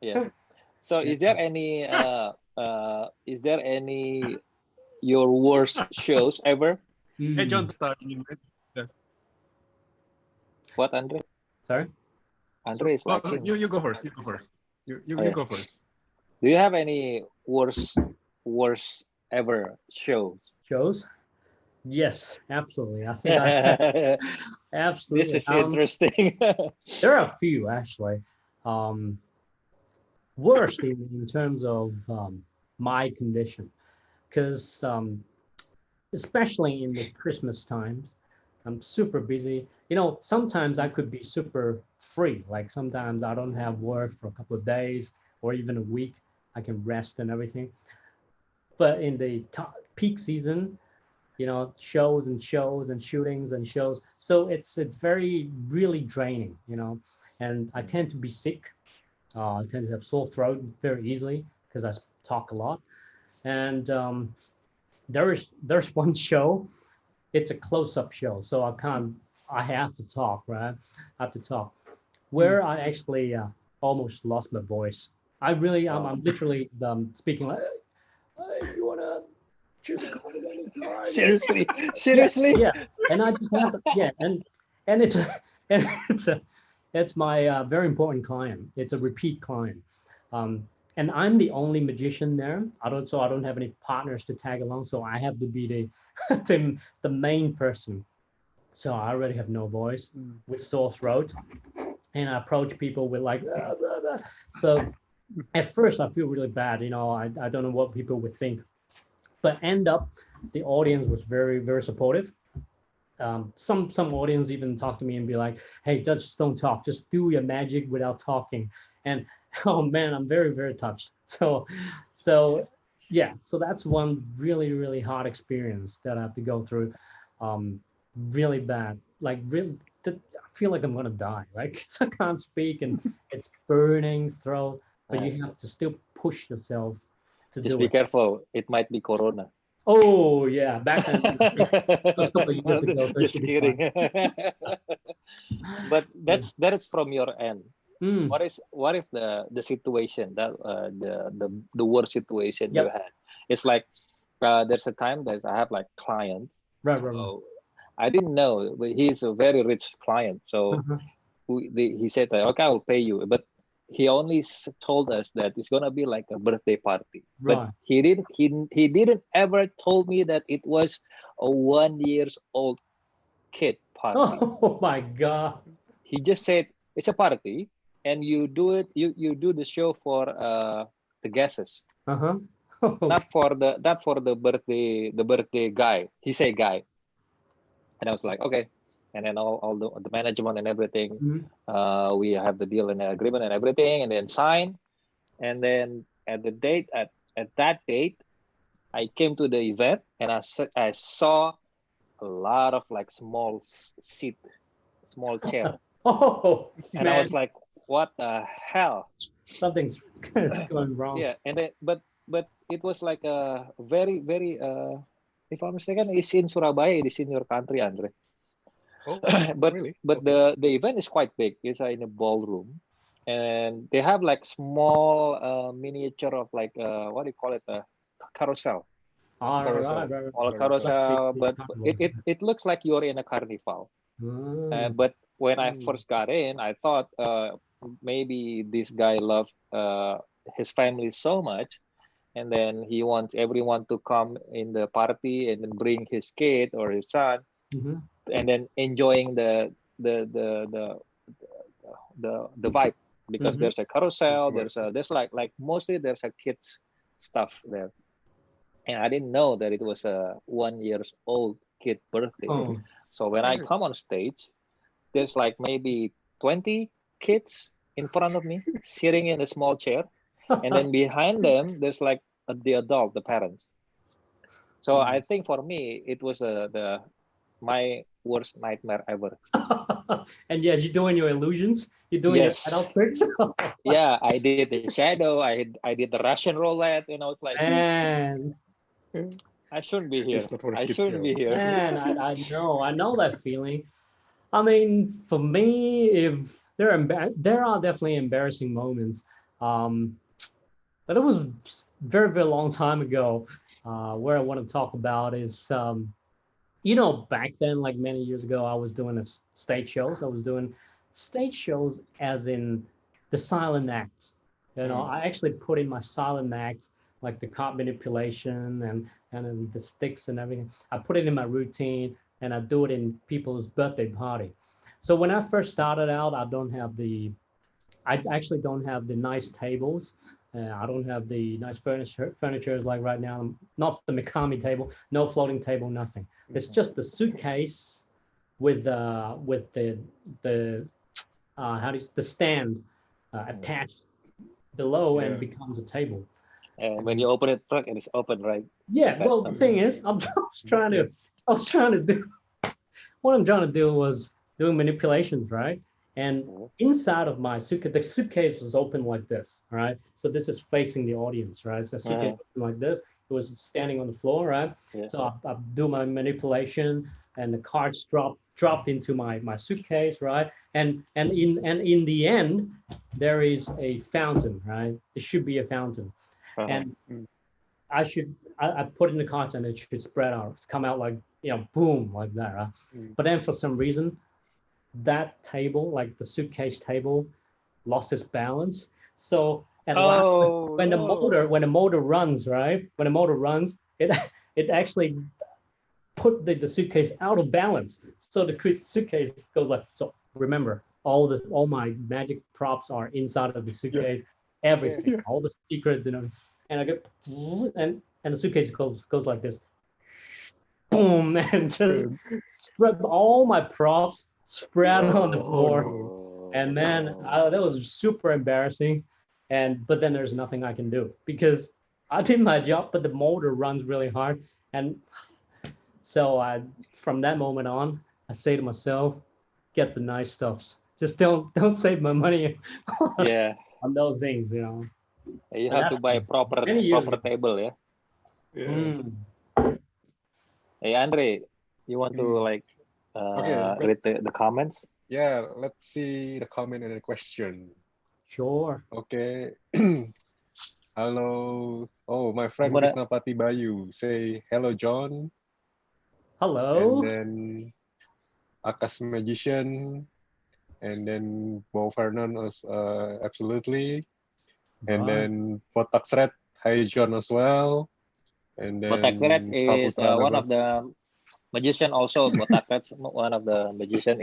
Yeah. So is there any your worst shows ever? Hey, Mm. John, starting in What, Andre? Sorry. Andre is lacking. you go first. You go first. You yeah. go first. Do you have any worst ever shows? Shows? Yes, absolutely. I think I absolutely. This is interesting. There are a few actually. Worst in terms of my condition, because especially in the Christmas times, I'm super busy. You know, sometimes I could be super free. Like sometimes I don't have work for a couple of days or even a week. I can rest and everything. But in the peak season, you know, shows and shows and shootings and shows. So it's very really draining, you know. And I tend to be sick. I tend to have sore throat very easily because I talk a lot. And there's one show. It's a close-up show, so I have to talk, right? I have to talk. Where I actually almost lost my voice. I'm literally speaking like, hey, you wanna choose a card? Seriously? Yeah, and I just have to, yeah, and it's my very important client. It's a repeat client, and I'm the only magician there. I don't have any partners to tag along, so I have to be the main person. So I already have no voice with sore throat, and I approach people with like, blah, blah, blah. So at first I feel really bad. You know, I don't know what people would think, but end up the audience was very, very supportive. Some audience even talk to me and be like, hey, just don't talk, just do your magic without talking. And oh man, I'm very, very touched. So yeah, so that's one really, really hard experience that I have to go through. Really bad, like really, I feel like I'm gonna die. Like I can't speak and it's burning throat, but you have to still push yourself to Just do be it. careful. It might be Corona. Oh yeah, back then, just a couple of years ago. Just kidding. But that is from your end. Mm. What if the situation that the worst situation you had? It's like there's a time that I have like clients. Right. I didn't know, but he's a very rich client. So he said that, okay, I will pay you, but he only told us that it's gonna be like a birthday party. Right. But he didn't ever told me that it was a 1 years old kid party. Oh my God. He just said it's a party and you do it, you do the show for the guests. Not for the birthday guy. He said guy. And I was like, okay. and then all the management and everything. Mhm. We have the deal and the agreement and everything, and then sign. And then at that date, I came to the event and I saw a lot of like small small chair, Oh and I man, was like, what the hell? something's it's going wrong. Yeah, and then but it was like a very very if I'm mistaken, it's in Surabaya. It is in your country, Andre. Oh, but really? but Okay. the event is quite big. It's in a ballroom, and they have like small miniature of like what do you call it, carousel, All right, Carousel. right, right. or Carousel. Like carousel, the but carnival. it looks like you're in a carnival. But when I first got in, I thought maybe this guy loved his family so much, and then he wants everyone to come in the party and then bring his kid or his son, Mhm. and then enjoying the the the the vibe, because Mhm. there's a carousel, Right. there's like mostly there's a kids stuff there, and I didn't know that it was a 1 years old kid birthday. Oh, So when I Right. come on stage, there's like maybe 20 kids in front of me sitting in a small chair, and then behind them there's like the adult, the parents. So I think for me it was the my worst nightmare ever. and yes, you're doing your illusions. You're doing your Yes. adult tricks. Yeah, I did the shadow. I did the Russian roulette, and I was like, Man, I shouldn't be here. It's not for I kids, shouldn't yo. be here. I know that feeling. I mean, for me, if there are definitely embarrassing moments, um, but it was very very long time ago. Where I want to talk about is, back then, like many years ago, I was doing stage shows. I was doing stage shows as in the silent act. I actually put in my silent act, like the card manipulation and then the sticks and everything. I put it in my routine, and I do it in people's birthday party. So when I first started out, I actually don't have the nice tables. I don't have the nice furniture like right now. Not the Mikami table, no floating table, nothing. It's just the suitcase with the the stand attached below and Yeah. becomes a table. And when you open it, and it's open, right? Yeah. Like Well, the that. thing is, Yes. I was trying to do what I'm trying to do was doing manipulations, right? And inside of my suitcase, the suitcase was open like this, right? So this is facing the audience, right? So the suitcase open like this. It was standing on the floor, right? Yeah. So I do my manipulation, and the cards dropped into my suitcase, right? And in the end, there is a fountain, right? It should be a fountain, and I put in the cards and it should spread out. It's come out like, boom, like that. Right? But then for some reason, that table, like the suitcase table, lost its balance. So at last, when the motor runs, right? When the motor runs, it actually put the suitcase out of balance. So the suitcase goes like, so remember, all my magic props are inside of the suitcase, everything, all the secrets, and I get and the suitcase goes like this, boom, and just spread all my props spread on the floor. Oh, And man, that was super embarrassing. But then there's nothing I can do because I did my job, but the motor runs really hard. And so from that moment on, I say to myself, get the nice stuffs. Just don't save my money Yeah. on those things, You And have to that's buy a proper many years ago. table, yeah. Yeah. Hey Andre, you want to like Okay, read the comments? yeah, let's see the comment and the question. Sure. Okay. Hello. Oh, my I'm friend gonna Krishnapati Bayu say hello, John. Hello. And then Akas Magician. And then Bo Vernon was absolutely. And Right. then Botaxret, hi John as well. And Botakret then is Saputra one of Labas. the magician also. Botakret's one of the magician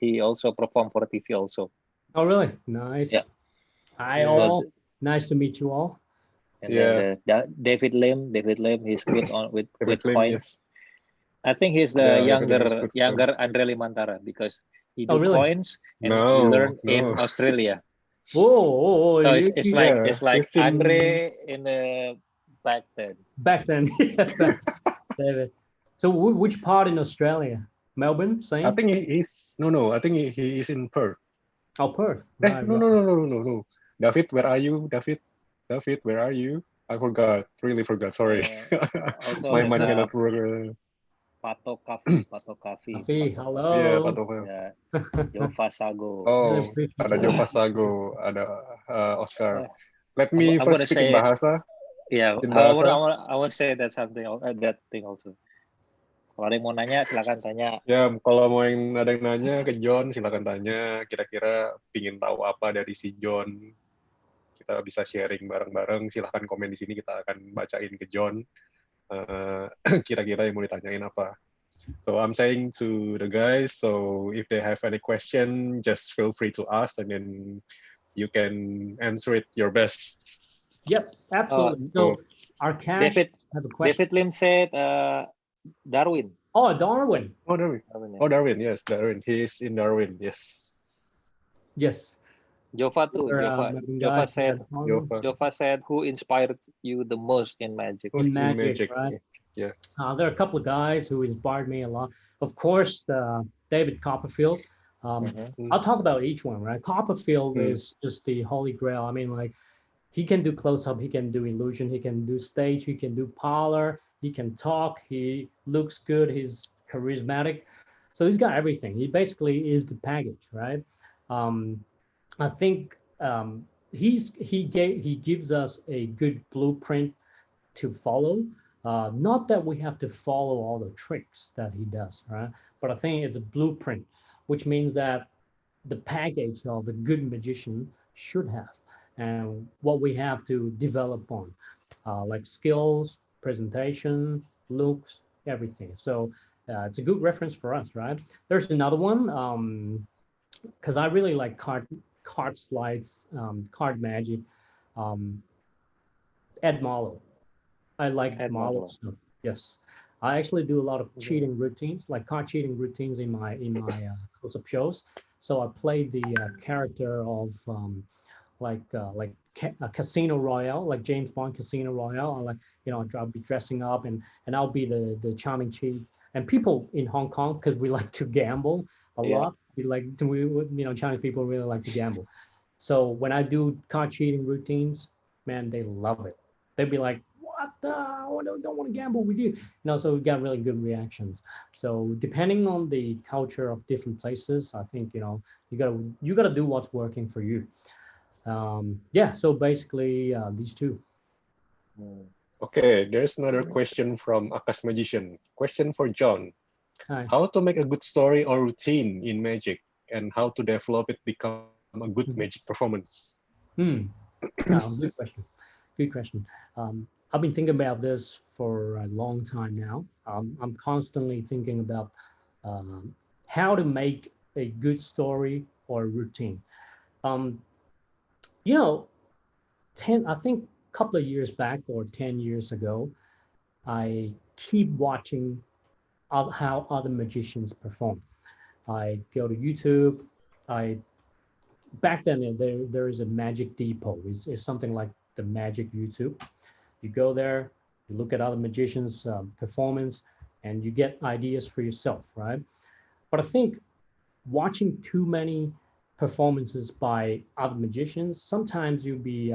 he also performed for TV also. Oh, really? Nice. Yeah. Hi, Yeah. all. Nice to meet you all. And then David Lim, he's good on with David Lim, coin. yes. I think he's the Yeah, everything was good. younger Andre Limantara because he Oh, do really? coins and he No, learned in no. Australia. Oh, So you, it's like It's in. Andre in back then. back then. Yeah, back, David. So which part in Australia? Melbourne, I same? think he's no. I think he is in Perth. Oh, Perth. Right, No, right. no, no, no, no, no. David, where are you? David, where are you? I forgot. Really forgot. Sorry. Also My there's mind cannot work. Pato Kafi, Afi, Pato Kafi. Yeah, hello. Patovel. Yeah, Jova Sago. Really Oh, appreciate ada that. Jova Sago, ada Oscar. Uh, Let me I'm first gonna speak in say bahasa. yeah. In I bahasa. want to say that something that thing also. Kalau ada yang mau nanya silakan tanya. Ya, kalau mau ada yang nanya ke John, silakan tanya. Kira-kira pingin tahu apa dari si John. Kita bisa sharing bareng-bareng. Silahkan komen di sini, kita akan bacain ke John. Kira-kira yang mau ditanyain apa. So I'm saying to the guys, so if they have any question, just feel free to ask, and then you can answer it your best. Yep, absolutely. So our cash have a question. David Lim said Darwin. Oh, Darwin. Oh, Darwin. Darwin, Oh, Darwin. Yes, Darwin. He is in Darwin. Yes. Yes. Jova too. Jova said, who inspired you the most in magic? In magic, right? Yeah. There are a couple of guys who inspired me a lot. Of course, David Copperfield. I'll talk about each one, right? Copperfield is just the holy grail. I mean, like, he can do close-up, he can do illusion, he can do stage, he can do parlor, he can talk, he looks good, he's charismatic. So he's got everything. He basically is the package, right? I think he gives us a good blueprint to follow. Not that we have to follow all the tricks that he does, right? But I think it's a blueprint, which means that the package of a good magician should have, and what we have to develop on, like skills, presentation, looks, everything. So it's a good reference for us, right? There's another one, because I really like card slides, card magic. Ed Marlowe. I like Marlowe stuff. Yes, I actually do a lot of cheating routines, like card cheating routines in my close-up shows. So I played the character of Casino Royale, like James Bond Casino Royale. I like, I'll be dressing up and I'll be the charming cheat. And people in Hong Kong, because we like to gamble a lot, Chinese people really like to gamble. So when I do card cheating routines, man, they love it. They'd be like, "What the? I don't want to gamble with you." So we got really good reactions. So depending on the culture of different places, I think you gotta do what's working for you. Yeah. So basically, these two. Okay, there's another question from Akash Magician. Question for John. Hi. How to make a good story or routine in magic, and how to develop it become a good magic performance? Good question. Good question. I've been thinking about this for a long time now. I'm constantly thinking about how to make a good story or routine. I think a couple of years back or 10 years ago, I keep watching how other magicians perform. I go to YouTube. Back then there is a Magic Depot. It's something like the Magic YouTube. You go there, you look at other magicians' performance, and you get ideas for yourself, right? But I think watching too many performances by other magicians, sometimes you'll be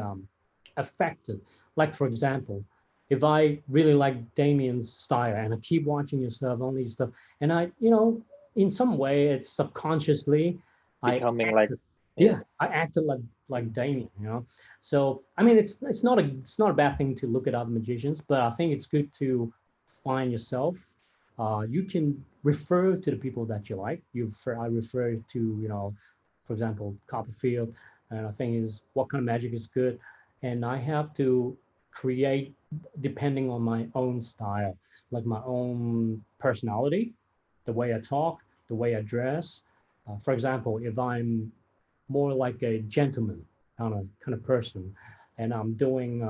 affected. Like, for example, if I really like Damien's style and I keep watching your stuff, all these stuff, and in some way, it's subconsciously, becoming I acted like Damien, So I mean, it's not a bad thing to look at other magicians, but I think it's good to find yourself. You can refer to the people that you like. I refer to for example, Copperfield, and I think is what kind of magic is good, and I have to create depending on my own style, like my own personality, the way I talk, the way I dress. For example, if I'm more like a gentleman kind of person, and I'm doing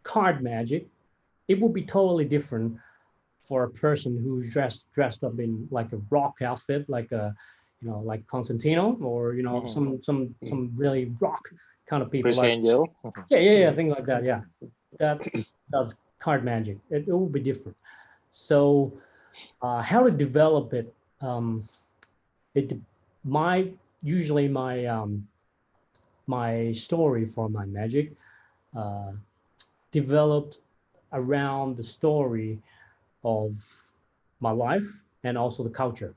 card magic, it would be totally different for a person who's dressed up in like a rock outfit, like a, like Constantino, or some really rock kind of people, Chris like Angel. yeah, things like that. Yeah, that does card magic. It will be different. So how to develop it? It usually my story for my magic developed around the story of my life and also the culture.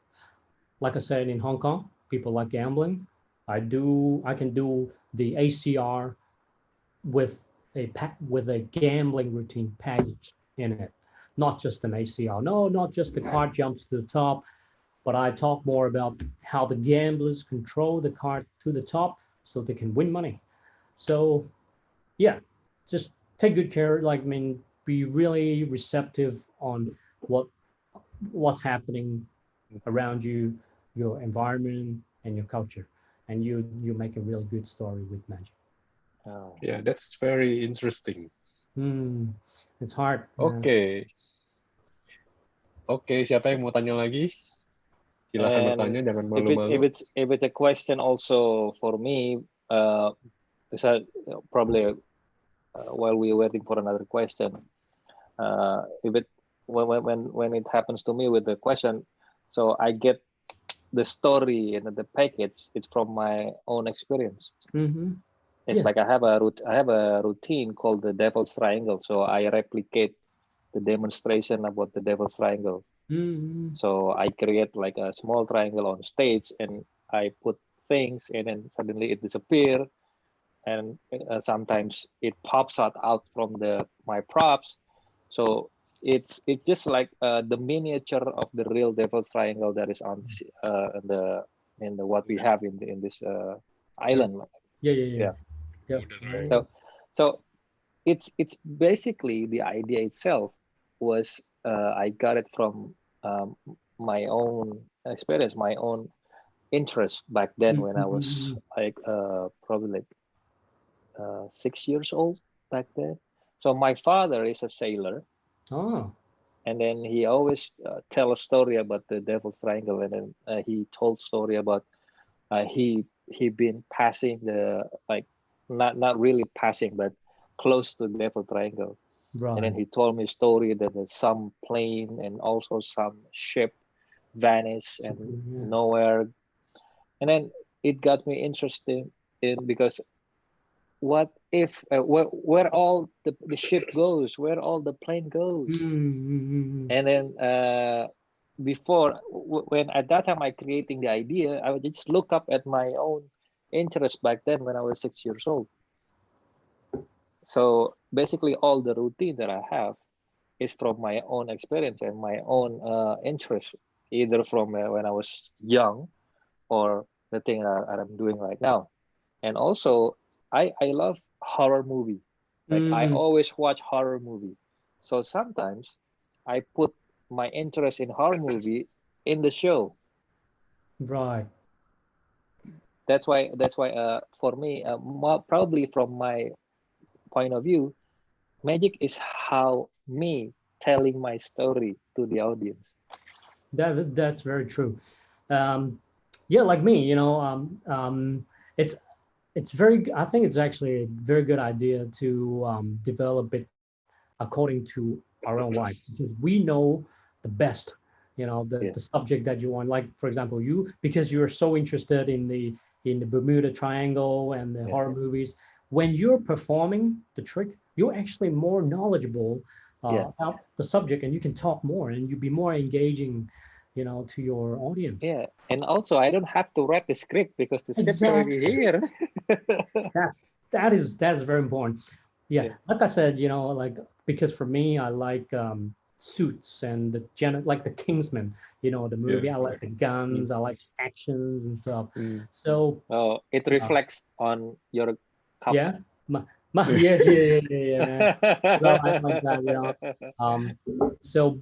Like I said, in Hong Kong, people like gambling. I can do the ACR with a gambling routine package in it, not just an ACR. No, not just the card jumps to the top, but I talk more about how the gamblers control the card to the top so they can win money. So yeah, just take good care. Like, I mean, be really receptive on what's happening around you, your environment and your culture, and you make a really good story with magic. Oh. Yeah, that's very interesting. It's hard. Oke, siapa yang mau tanya lagi? Silakan bertanya, jangan malu-malu. If it's a question also for me, probably while we're waiting for another question, when it happens to me with the question, so I get the story and the package. It's from my own experience. It's like I have a routine called the Devil's Triangle. So I replicate the demonstration about the Devil's Triangle. So I create like a small triangle on stage, and I put things, and then suddenly it disappears, and sometimes it pops out from my props. So it's just like the miniature of the real Devil's Triangle that is on in the what we have in this island. Yeah. So it's basically the idea itself was I got it from my own experience, my own interest back then when I was like probably like 6 years old back then. So my father is a sailor. And then he always tell a story about the Devil's Triangle, and then he told story about he been passing the like not really passing, but close to the Devil's Triangle. Right. And then he told me a story that there's some plane and also some ship vanished and nowhere. And then it got me interested in, because what if where all the ship goes, where all the plane goes. And then before, when at that time I creating the idea, I would just look up at my own interest back then when I was 6 years old. So basically all the routine that I have is from my own experience and my own interest, either from when I was young or the thing that I'm doing right now. And also I love horror movie. Like I always watch horror movie. So sometimes I put my interest in horror movie in the show. Right. That's why for me, probably from my point of view, magic is how me telling my story to the audience. That's very true. Yeah, like me, it's very. I think it's actually a very good idea to develop it according to our own life, because we know the best. The subject that you want. Like, for example, because you're so interested in the Bermuda Triangle and the horror movies. When you're performing the trick, you're actually more knowledgeable about the subject, and you can talk more, and you'll be more engaging, to your audience. Yeah, and also I don't have to write the script because the script's already here. That's very important. Yeah, like I said, like, because for me, I like Suits and like the Kingsman, the movie. I like the guns, I like actions and stuff. So it reflects on your cup. Yeah. Yes, yeah. Well, I like that, So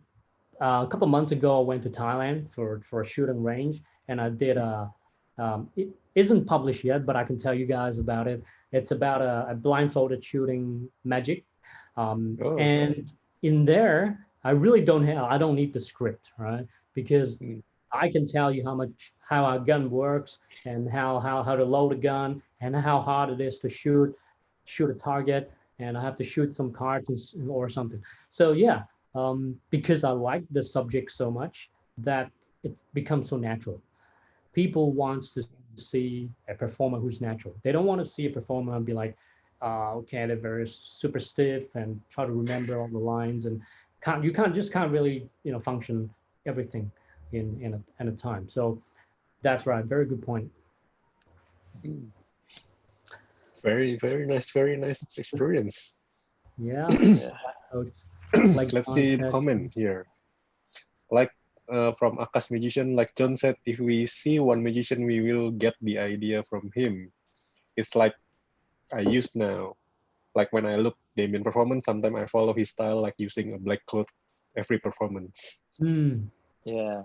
a couple months ago, I went to Thailand for a shooting range, and I did it isn't published yet, but I can tell you guys about it. It's about a blindfolded shooting magic, and in there, I really I don't need the script, right? Because I can tell you how our gun works and how to load a gun and how hard it is to shoot a target, and I have to shoot some cards or something. So yeah, because I like the subject so much that it becomes so natural. People wants to see a performer who's natural. They don't want to see a performer and be like, okay, they're very super stiff and try to remember all the lines, and can't really function everything in a time. So that's right. Very good point. Very nice experience. Yeah. Yeah. So it's like Let's John see the said, comment here. Like from Akash Magician, like John said, if we see one magician, we will get the idea from him. It's like I use now. Like when I look Damien performance, sometimes I follow his style, like using a black cloth every performance. Yeah.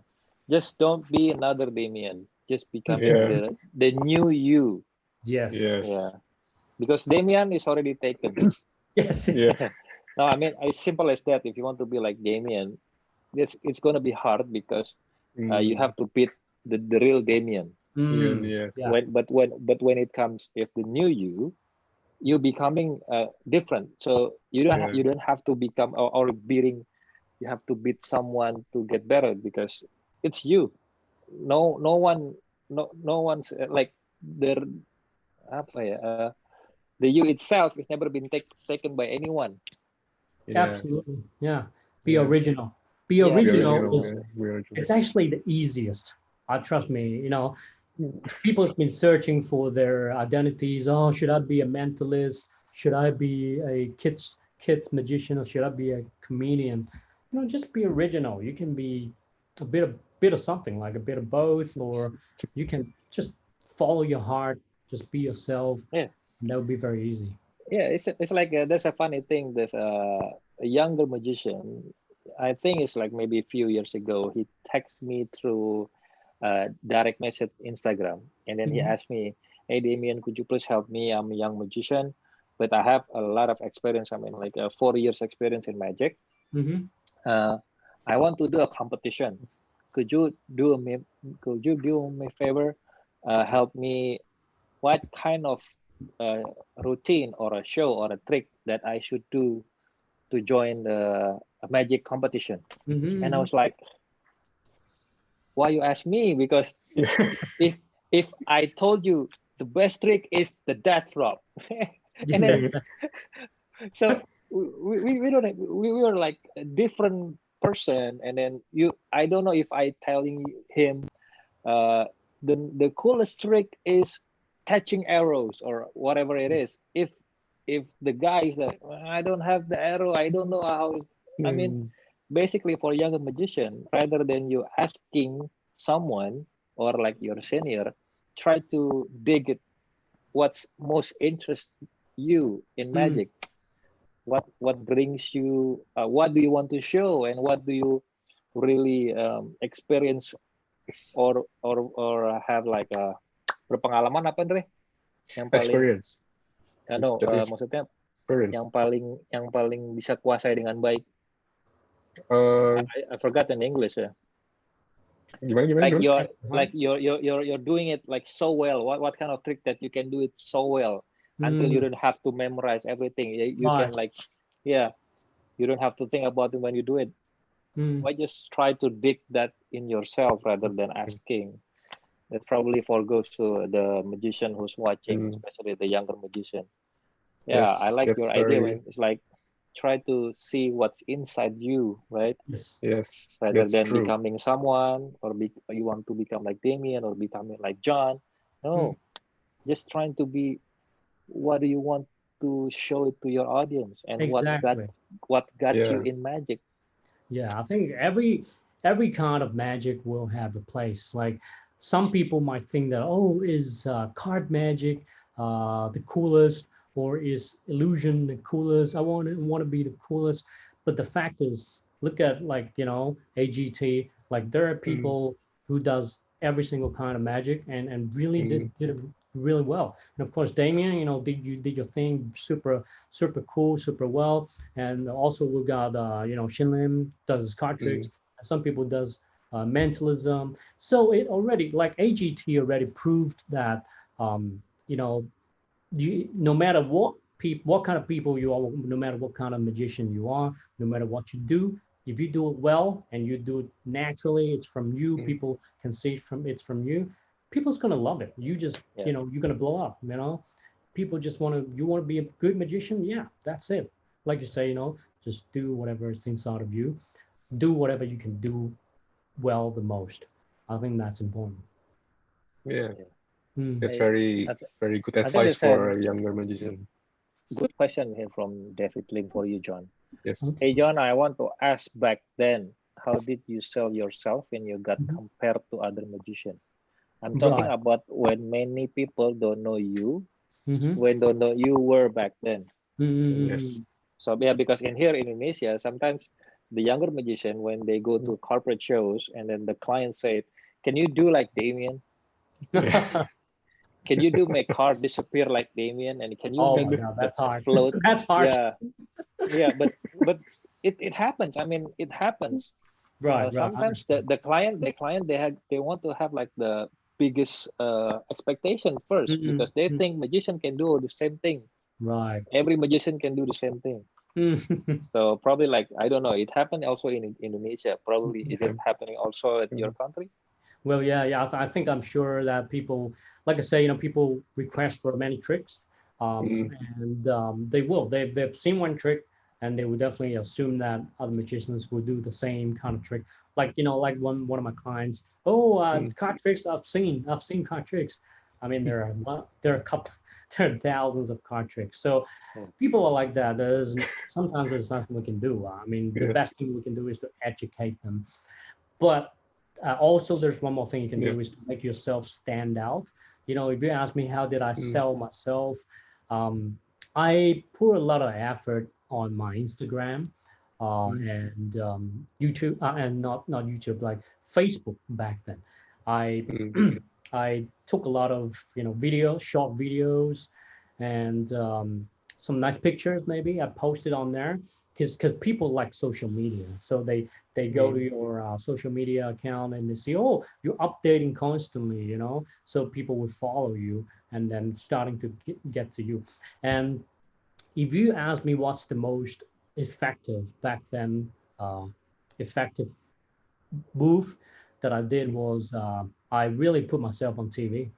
Just don't be another Damien. Just becoming Yeah. the new you. yes. Yes. Yeah. Because Damien is already taken. Yes. Yeah. No, I mean, as simple as that. If you want to be like Damien, it's gonna be hard because you have to beat the real Damien. Yes. Yeah. But when it comes, if the new you becoming different. So you don't have to become or beating. You have to beat someone to get better because it's you. No one's like the apa ya, the you itself is never been taken by anyone. Yeah. Absolutely. Yeah. Be Yeah. original. Be Yeah, original Be is original. it's actually the easiest. Trust me, people have been searching for their identities. Oh, should I be a mentalist? Should I be a kids magician, or should I be a comedian? Just be original. You can be a bit of something, like a bit of both, or you can just follow your heart, just be yourself. Yeah. And that would be very easy. Yeah, it's like there's a funny thing. There's a younger magician. I think it's like maybe a few years ago. He texted me through direct message Instagram, and then he Mhm. asked me, "Hey Damien, could you please help me? I'm a young magician, but I have a lot of experience. I mean, like 4 years experience in magic. Mhm. I want to do a competition. Could you do me? Could you do me a favor? Help me. What kind of routine or a show or a trick that I should do to join the a magic competition?" And I Mhm. was like, "Why you ask me? Because if I told you the best trick is the death drop," and then Yeah. so we don't we were like a different person, and then I don't know if I telling him the coolest trick is catching arrows or whatever it is. If the guy is like, I don't have the arrow, I don't know how. I mean, basically for younger magician, rather than you asking someone or like your senior, try to dig it. What's most interest you in magic? What brings you? What do you want to show, and what do you really experience or have like a berpengalaman apa Andre? Yang paling Experience. no, That is maksudnya experience. yang paling bisa kuasai dengan baik. I forgot in English ya. Gimana? Like you're doing it like so well. What kind of trick that you can do it so well until you don't have to memorize everything. You can like, yeah, you don't have to think about it when you do it. Why just try to dig that in yourself rather than asking? That probably forgoes to the magician who's watching, especially the younger magician. Yeah, Yes, I like that's your idea very- when it's like try to see what's inside you, right? Yes, Rather that's than true. becoming someone or you want to become like Damien or becoming like John. No, just trying to be what do you want to show it to your audience and Exactly. what got you Yeah. in magic. Yeah, I think every kind of magic will have a place. Like some people might think that, oh, is card magic the coolest, or is illusion the coolest? I want to be the coolest. But the fact is, look at like AGT. Like there are people who does every single kind of magic and really did a really well. And of course, Damien, you know, did your thing super cool, super well. And also we got you know, Shinlim does his card tricks. Some people does mentalism. So it already, like AGT already proved that you know, no matter what kind of people you are, no matter what kind of magician you are, no matter what you do, if you do it well and you do it naturally, it's from you. People can see it's from you. People's gonna love it. You just, you know, you're gonna blow up. You know, people just you want to be a good magician. Yeah, that's it. Like you say, you know, just do whatever is inside of you. Do whatever you can do well the most. I think that's important. Yeah, Mm. that's very good I think advice it's for a younger magician. good question here from David Lim for you, John. Yes. Hey, John, I want to ask back then, how did you sell yourself when you got compared to other magicians? I'm talking Right. about when many people don't know you, Mhm. when don't know you were back then. Yes. So yeah, because in here in Indonesia, sometimes the younger magician, when they go to corporate shows and then the client said, can you do like Damien? Can you do make card disappear like Damien? And can you Oh make my God, that's hard. float? That's harsh. Yeah, but it happens. I mean, it happens. Right. Sometimes the client they want to have like the biggest expectation first because they think magician can do the same thing. Right. Every magician can do the same thing. So probably like, I don't know, it happened also in Indonesia. Probably is it happening also at your country? Well, yeah. I think I'm sure that people, like I say, you know, people request for many tricks, and they will. They've seen one trick, and they will definitely assume that other magicians will do the same kind of trick. Like, you know, like one of my clients. Oh, card tricks. I've seen card tricks. I mean, there are a couple. There are thousands of card tricks. So people are like that. Sometimes there's nothing we can do. I mean, the best thing we can do is to educate them. But also, there's one more thing you can do is to make yourself stand out. You know, if you ask me how did I sell myself, I put a lot of effort on my Instagram and YouTube, and not YouTube, like Facebook back then. I I took a lot of, you know, short videos, and some nice pictures. Maybe I posted on there because people like social media, so they go to your social media account and they see, oh, you're updating constantly, you know, so people will follow you and then starting to get to you. And if you ask me what's the most effective back then, effective move that I did was I really put myself on TV.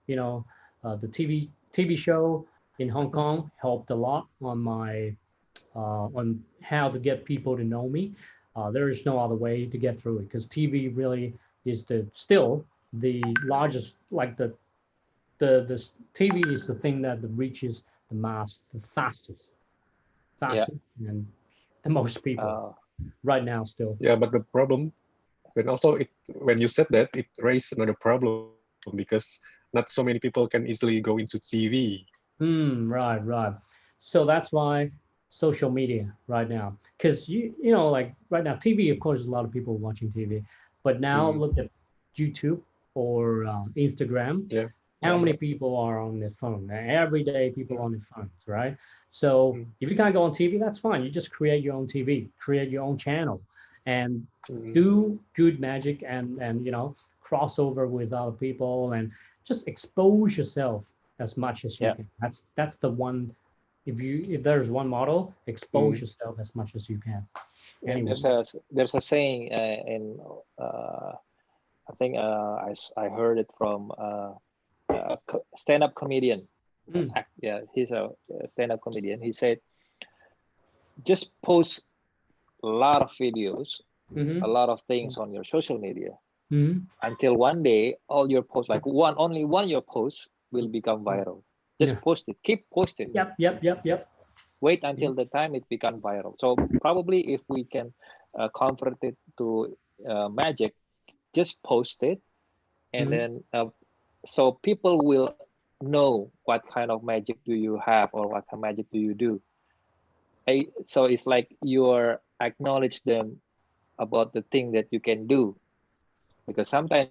You know, the TV show in Hong Kong helped a lot on my on how to get people to know me. There is no other way to get through it because TV really is still the largest, like the TV is the thing that reaches the mass the fastest and the most people right now still. Yeah, but the problem, when you said that, it raised another problem because not so many people can easily go into TV. Right. So that's why social media right now, because you know, like right now, TV, of course, a lot of people watching TV, but now look at YouTube or Instagram. Yeah. How many people are on their phone? Every day, people on their phones, right? So if you can't go on TV, that's fine. You just create your own TV, create your own channel, and do good magic, and you know, cross over with other people, and just expose yourself as much as you can. That's the one. If there's one model, expose yourself as much as you can. Anyway. There's a saying in I think I heard it from stand-up comedian. Yeah, he's a stand-up comedian. He said, just post a lot of videos, a lot of things on your social media until one day all your posts, like only one your post will become viral. Just post it, keep posting. Yep. Wait until the time it becomes viral. So probably if we can convert it to magic, just post it, and then so people will know what kind of magic do you have or what kind of magic do you do. So it's like you're acknowledge them about the thing that you can do, because sometimes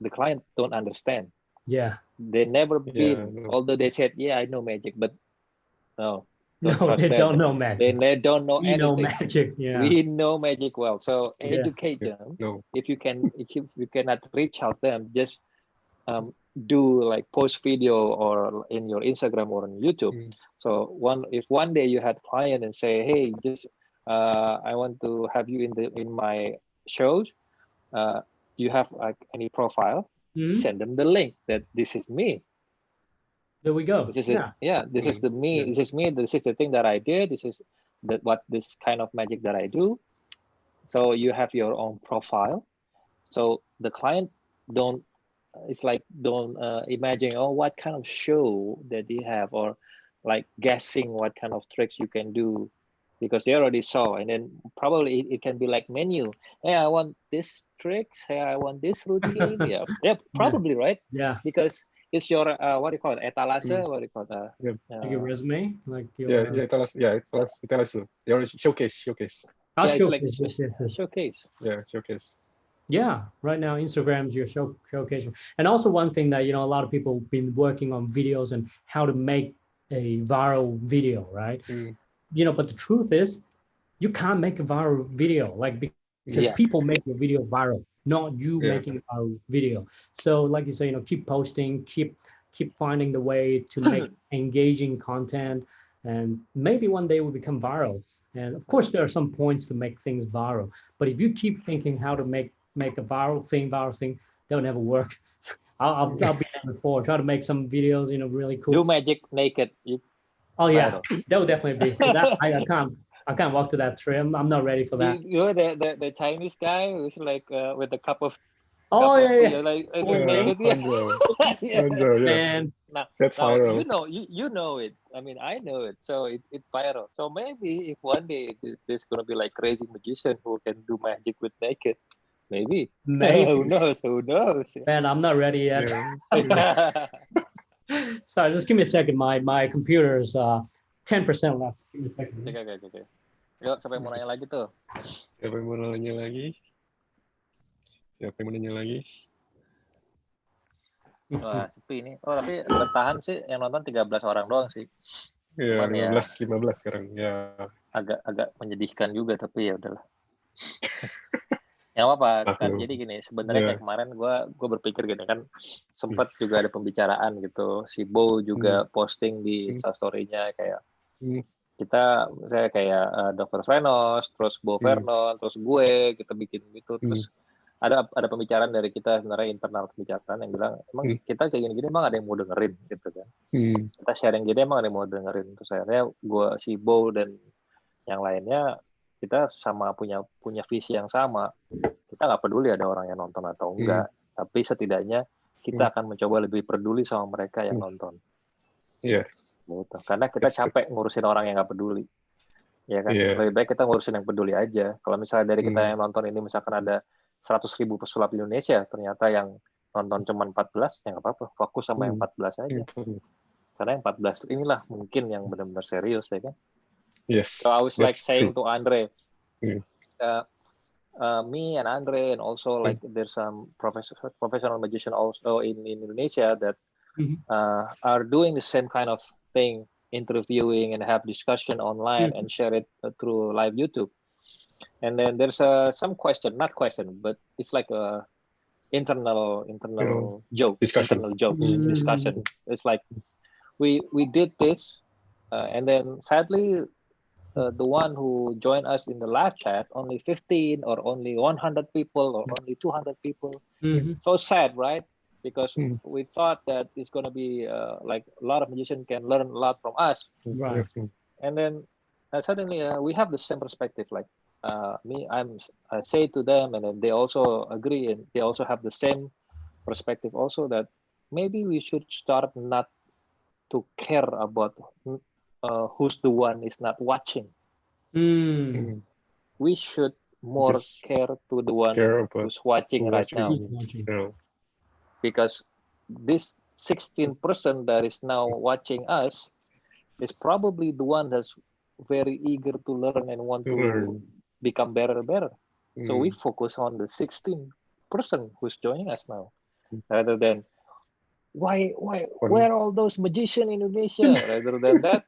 the client don't understand. Yeah. They never Yeah, been, no. although they said, "Yeah, I know magic," but no, No, don't trust they them. don't know They magic. don't know We know anything. magic. Yeah. We know magic well, so Yeah. educate them. No. If you cannot reach out them, just do like post video or in your Instagram or on YouTube. Mm. So if one day you had client and say, "Hey, just I want to have you in my shows. You have like any profile?" Mhm. Send them the link that this is me. There we go. This is Yeah. it. This is the me. Yeah. This is me. This is the thing that I did. This is this kind of magic that I do. So you have your own profile. So the client don't imagine, oh, what kind of show that they have, or like guessing what kind of tricks you can do, because they already saw. And then probably it can be like menu. Hey, I want this tricks. Hey, I want this routine. Yeah, probably, right? Yeah. Because it's your what do you call it, etalase? Mm. What do you call it? Yeah. Like your resume, like your. Yeah, tell us. Your showcase. I'll Yeah, it's like showcase. Yes. showcase. Yeah, showcase. Yeah, right now Instagram's your showcase. And also one thing that, a lot of people been working on videos and how to make a viral video, right? Mm. But the truth is you can't make a viral video, like, because Yeah. people make your video viral, not you Yeah. making a viral video. So like you say, keep posting, keep finding the way to make engaging content, and maybe one day will become viral. And of course there are some points to make things viral, but if you keep thinking how to make a viral thing, they'll never work. I've been there before. Try to make some videos, really cool. Do magic naked. Oh yeah, viral. that would definitely be. That I can't walk to that tree. I'm not ready for that. You know the Chinese guy who's like with a cup of Oh yeah. like Okay. naked. Yeah. Yeah. Andrew, yeah. Man, Now That's viral. you know it. I mean, I know it. So it viral. So maybe if one day there's gonna be like crazy magician who can do magic with naked, maybe. Who knows? Who knows? Man, I'm not ready yet. Yeah. Sorry, just give me a second. My computer's 10% left. Give me a second. Okay. Yuk, siapa yang mau nanya lagi tuh? Siapa yang mau nanya lagi? Wah, sepi ini. Oh, tapi bertahan sih yang nonton 13 orang doang sih. Ya, Cuman 15 sekarang. Ya. Agak menyedihkan juga, tapi ya udahlah. Ya apa kan, jadi gini, sebenarnya kayak kemarin gue berpikir gini kan, sempat juga ada pembicaraan gitu, si Bo juga posting di Instastory-nya kayak saya kayak Dr. Frenos, terus Bo Vernon, terus gue kita bikin gitu, terus ada pembicaraan dari kita sebenarnya, internal pembicaraan yang bilang emang kita kayak gini-gini emang ada yang mau dengerin gitu kan, kita sharing gini emang ada yang mau dengerin. Terus akhirnya gue, si Bo dan yang lainnya, kita sama punya visi yang sama. Kita nggak peduli ada orang yang nonton atau enggak, tapi setidaknya kita akan mencoba lebih peduli sama mereka yang nonton. Iya. Gitu. Karena kita capek ngurusin orang yang nggak peduli. Ya kan, lebih baik kita ngurusin yang peduli aja. Kalau misalnya dari kita yang nonton ini misalkan ada 100.000 pesulap di Indonesia, ternyata yang nonton cuma 14, ya nggak apa-apa, fokus sama yang 14 aja. Karena yang 14 inilah mungkin yang benar-benar serius, ya kan. Yes. So I was like saying true. to Andre, me and Andre, and also like there's some professional magician also in Indonesia that are doing the same kind of thing, interviewing and have discussion online and share it through live YouTube. And then there's some not question, but it's like a internal joke, discussion. Discussion. It's like we did this, and then sadly, the one who joined us in the live chat, only 15 or only 100 people or only 200 people. So sad, right? Because we thought that it's going to be like a lot of magicians can learn a lot from us. Right. And then suddenly we have the same perspective. Like I say to them, and then they also agree, and they also have the same perspective also, that maybe we should start not to care about who's the one is not watching. We should more care to the one who's watching right now. Because this 16% that is now watching us is probably the one that's very eager to learn and want to become better. So we focus on the 16% who's joining us now, rather than where are all those magicians in Indonesia? Rather than that,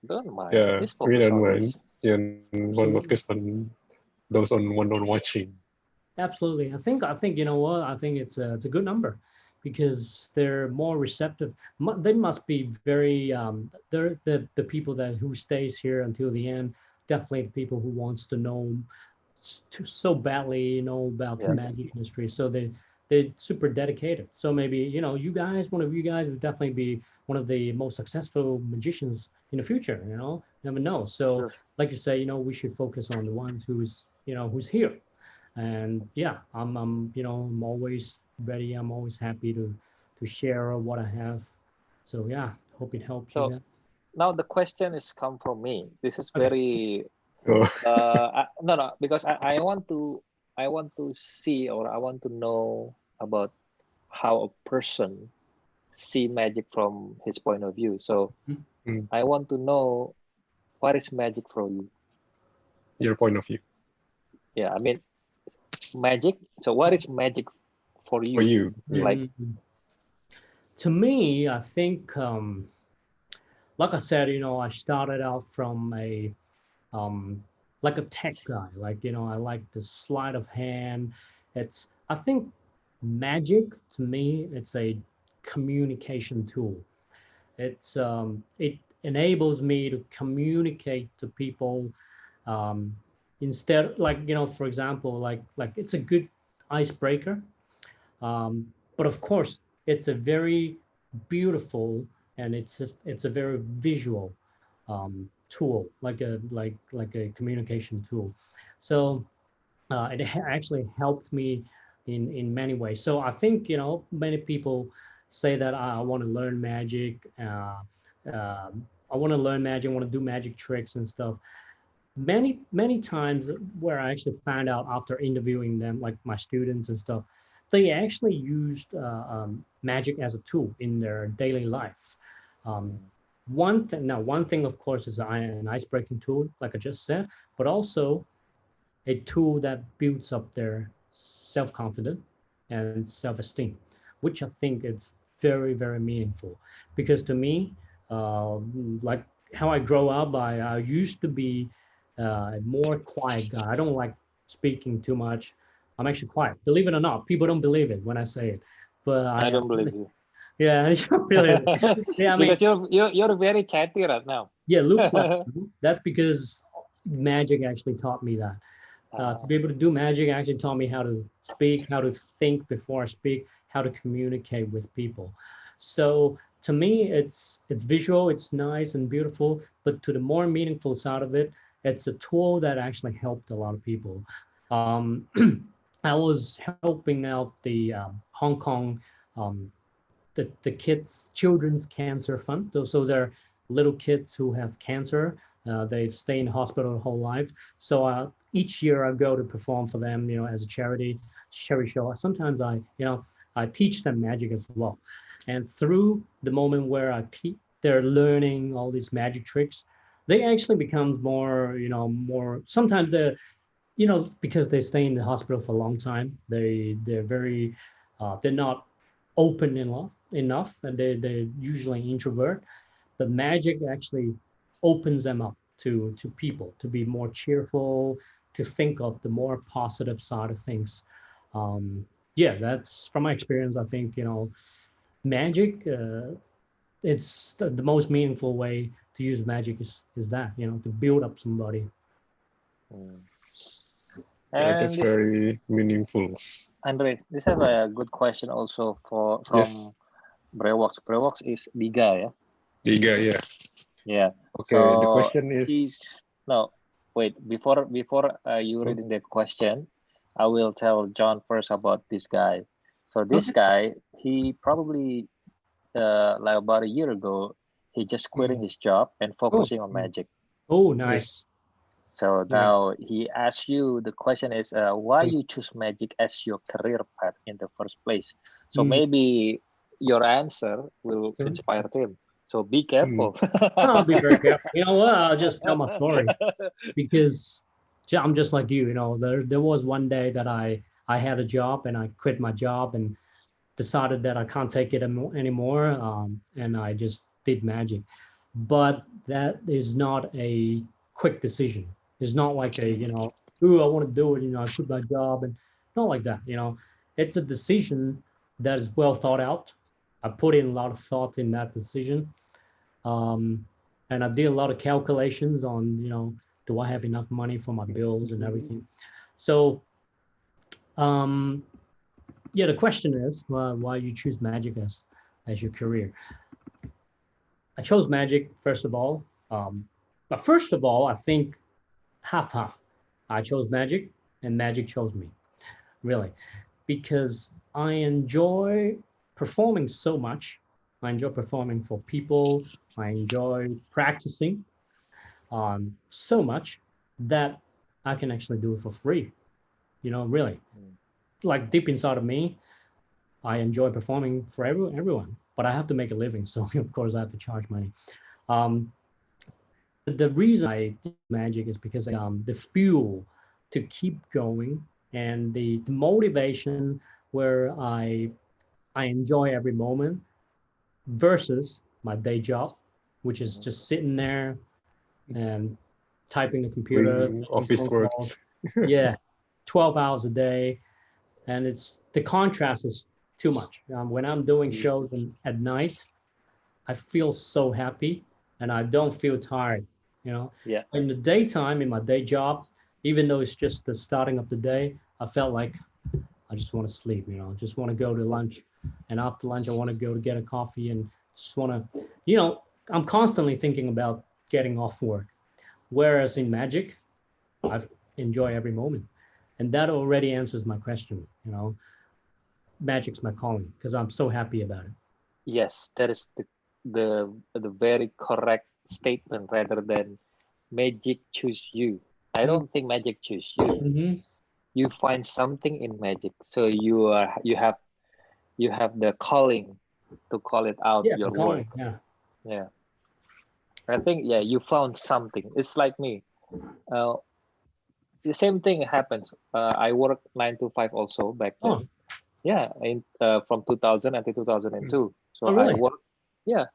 don't mind. Yeah, Just we focus don't on mind. this. Yeah, one Absolutely. focus on those on one on watching. Absolutely. I think you know what? I think it's a good number because they're more receptive. They must be very they're the people that who stays here until the end. Definitely the people who wants to know so badly, you know, about the Yeah. magic industry. So they're super dedicated. So maybe, you know, you guys, one of you guys would definitely be one of the most successful magicians in the future, you know, never know. So Sure. like you say, you know, we should focus on the ones who's, you know, who's here. And yeah, I'm you know, I'm always ready. I'm always happy to share what I have. So yeah, hope it helps you So guys. now the question is come from me. This is Okay. very Oh, no, because I want to see, or I want to know about how a person see magic from his point of view. So Mm. I want to know, what is magic for you? Your point of view. Yeah, I mean magic. So what is magic for For you? you. Yeah. Like, To me, I think like I said, you know, I started out from a like a tech guy. Like, you know, I like the sleight of hand. It's, I think magic to me, it's a communication tool. It enables me to communicate to people instead, like, you know, for example, like it's a good icebreaker. But of course, it's a very beautiful and it's a very visual tool, like a communication tool. So it actually helped me in many ways. So I think, you know, many people say that I want to learn magic. I want to learn magic. I want to do magic tricks and stuff. Many times where I actually found out after interviewing them, like my students and stuff, they actually used magic as a tool in their daily life. Um, one thing, of course, is an ice-breaking tool, like I just said, but also a tool that builds up their self-confidence and self-esteem, which I think is very, very meaningful. Because to me, like how I grow up, I used to be a more quiet guy. I don't like speaking too much. I'm actually quiet. Believe it or not, people don't believe it when I say it. But I don't believe you. yeah, I don't believe it. Yeah, I mean, Because you're very chatty right now. yeah, looks like that's because magic actually taught me that. To be able to do magic actually taught me how to speak, how to think before I speak, how to communicate with people. So to me, it's visual, it's nice and beautiful, but to the more meaningful side of it, it's a tool that actually helped a lot of people. Um, I was helping out the Hong Kong um, the kids children's cancer fund. So they're little kids who have cancer. They stay in hospital their whole life. So each year I go to perform for them, you know, as a charity show. Sometimes I teach them magic as well. And through the moment where they're learning all these magic tricks, they actually become more, you know, more. Sometimes they're, you know, because they stay in the hospital for a long time. They're very, they're not open enough, and they're usually introvert. But magic actually opens them up to people, to be more cheerful, to think of the more positive side of things. Yeah, that's from my experience. I think, you know, magic. It's the most meaningful way to use magic is that, you know, to build up somebody. Mm. Yeah, that's And this, very meaningful. Andre, this have a good question also from Yes. Brewoks. Brewoks is Biga, yeah? Diga, yeah. Yeah. Okay, the So question he's is, no, wait, before you oh, reading the question, I will tell John first about this guy. So this Okay. guy, he probably like about a year ago, he just quitting his job and Oh, focusing on magic. oh, yes, nice. So yeah. now he asks you, the question is why you choose magic as your career path in the first place. So Mm. maybe your answer will Okay. inspire him. So be Mm. careful. I'll be very careful. You know what? I'll just tell my story because I'm just like you. You know, there was one day that I had a job and I quit my job, and decided that I can't take it anymore, and I just did magic. But that is not a quick decision. It's not like a, ooh, I want to do it, I quit my job, and not like that, It's a decision that is well thought out. I put in a lot of thought in that decision. And I did a lot of calculations on, do I have enough money for my bills and everything? So, yeah, the question is why you choose magic as your career. I chose magic, first of all. But first of all, I think half. I chose magic and magic chose me, really, because I enjoy performing so much. I enjoy performing for people. I enjoy practicing so much that I can actually do it for free, really. Like deep inside of me, I enjoy performing for everyone, but I have to make a living. So of course I have to charge money. The reason I do magic is because the fuel to keep going and the motivation where I enjoy every moment versus my day job, which is just sitting there and typing the computer, office works. yeah, 12 hours a day. And the contrast is too much. When I'm doing shows at night, I feel so happy and I don't feel tired, Yeah. In the daytime, in my day job, even though it's just the starting of the day, I felt like I just want to sleep, just want to go to lunch. And after lunch, I want to go to get a coffee and just want to, I'm constantly thinking about getting off work. Whereas in magic, I enjoy every moment. And that already answers my question, magic's my calling because I'm so happy about it. Yes, that is the very correct statement rather than magic choose you. I don't think magic choose you. Mm-hmm. You find something in magic, so you have the calling to call it out, Yeah, your calling. work. Yeah. I think you found something. It's like me. The same thing happens. I work 9 to 5 also back then. Oh. Yeah, from 2000 until 2002. So Oh, really?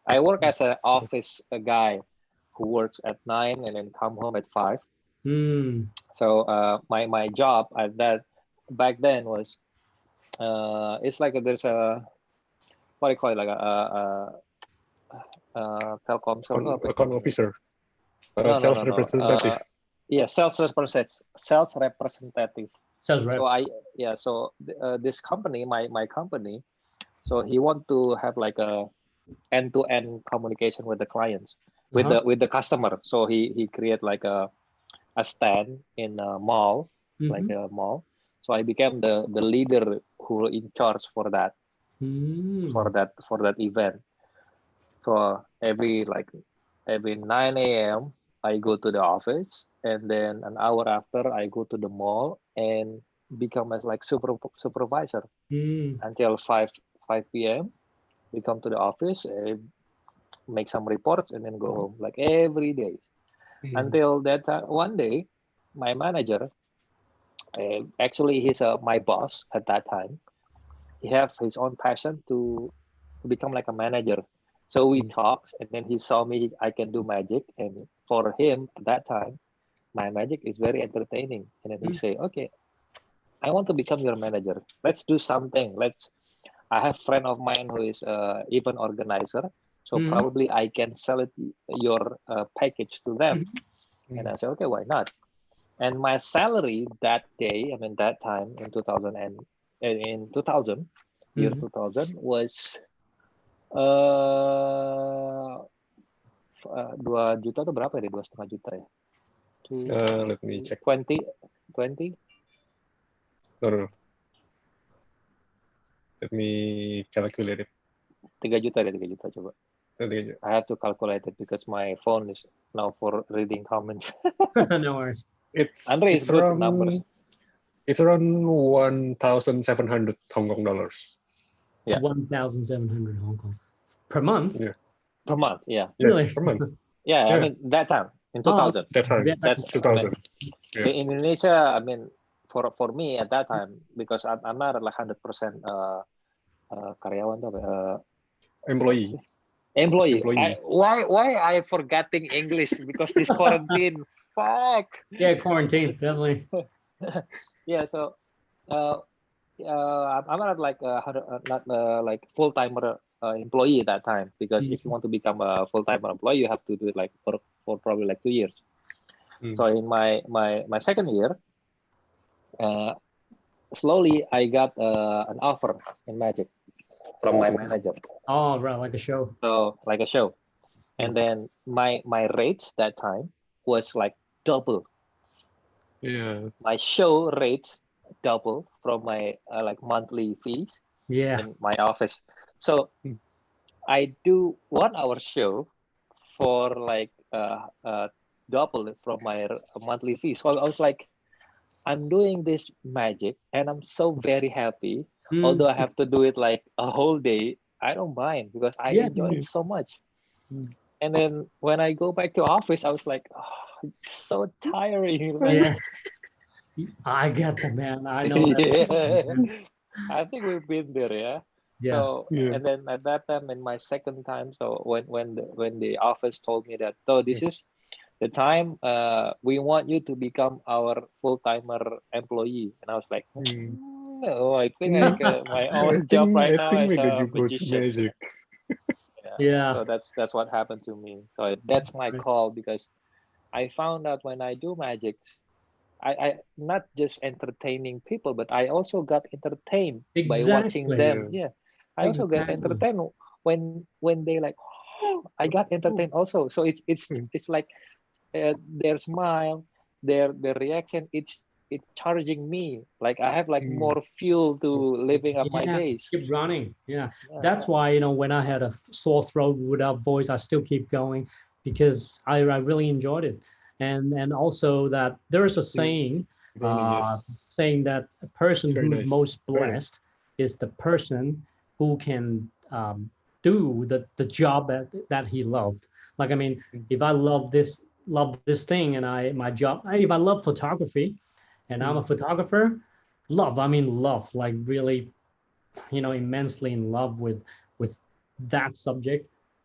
I work as an office guy who works at 9 and then come home at 5. So my job at that back then was it's like there's a, what do you call it, like a telecom Account officer, no, sales representative. Yeah, sales representative. Sales rep. So this company, my company, so he want to have like a end-to-end communication with the clients, with the customer. So he create like a stand in a mall, like a mall. So I became the leader who in charge for that, for that event. So every 9 a.m. I go to the office, and then an hour after I go to the mall and become as like supervisor until 5 p.m. We come to the office, make some reports, and then go home like every day. Until that one day, my manager, actually he's my boss at that time. He have his own passion to become like a manager. So we talked, and then he saw me, I can do magic. And for him at that time, my magic is very entertaining. And then he say, okay, I want to become your manager. Let's do something. I have a friend of mine who is event organizer. So probably I can sell it, your package to them. And I said, okay, why not? And my salary that day, that time in 2000 year 2000 was 2 juta atau berapa ya? 2,5 juta ya? Let me check. 20? No. Let me calculate it. 3 juta coba. I have to calculate it because my phone is now for reading comments. No worries. Andre is good around numbers. It's around 1,700 Hong Kong dollars. Yeah. 1,700 Hong Kong per month. Yeah. Per month, yeah. Really? Yes, per month. Yeah, that time in 2000. That time, that's 2000. Yeah. In Indonesia, for me at that time, because I'm not like 100% karyawan tuh apa? Employee. Employee. Employee. Why I forgetting English because this quarantine. Fuck. Yeah, quarantine, definitely. Yeah. So I'm not like not like full timer employee at that time, because if you want to become a full timer employee, you have to do it like for probably like 2 years. So in my second year, slowly I got an offer in Magic from my manager. Oh, right, like a show. So like a show, and then my rates that time was like double. Yeah. My show rates double from my like monthly fees Yeah. in my office. So I do 1 hour show for like double from my monthly fee. So I was like, I'm doing this magic and I'm so very happy. Although I have to do it like a whole day, I don't mind because I enjoy it so much. And then when I go back to office, I was like, oh, it's so tiring. Yeah. I get that, man. I know that. Yeah. I think we've been there, yeah. Yeah. So and then at that time, in my second time, so when the office told me that, so this is the time we want you to become our full-timer employee, and I was like, no, I think I get my own job right now as a magician. Magic. Yeah. So that's what happened to me. So that's my call, because I found out when I do magics, I not just entertaining people, but I also got entertained by watching them. Yeah, I also get entertained when they like, oh, I got entertained also. So it's like their smile, their reaction. It's charging me. Like I have like more fuel to living up my days. Keep running. Yeah. That's why, you know, when I had a sore throat without voice, I still keep going because I really enjoyed it. And also that there is a saying, saying that a person who's most blessed is the person who can do the job that he loved. Like, I mean, if I love this thing and my job, if I love photography and I'm a photographer, I mean love, like really, you know, immensely in love with that subject,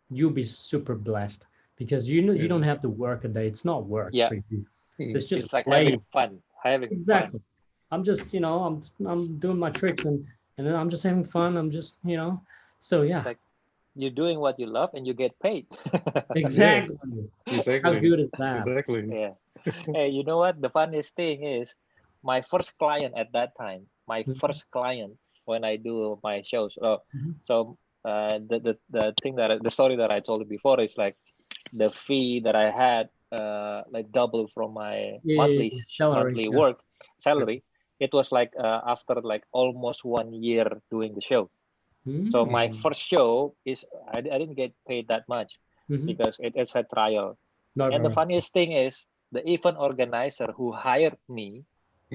you'll be super blessed. Because you don't have to work a day. It's not work for you. It's just like playing. having Exactly. fun. I'm just, you know, I'm doing my tricks and then I'm just having fun. I'm just, you know, so yeah. It's like you're doing what you love and you get paid. Exactly. How good is that? Exactly. Yeah. Hey, you know what? The funniest thing is my first client at that time, first client when I do my shows. So the thing the story that I told you before is like, the fee that I had like double from my monthly salary. It was like after like almost 1 year doing the show. So my first show is I didn't get paid that much because it's a trial. And the funniest thing is the event organizer who hired me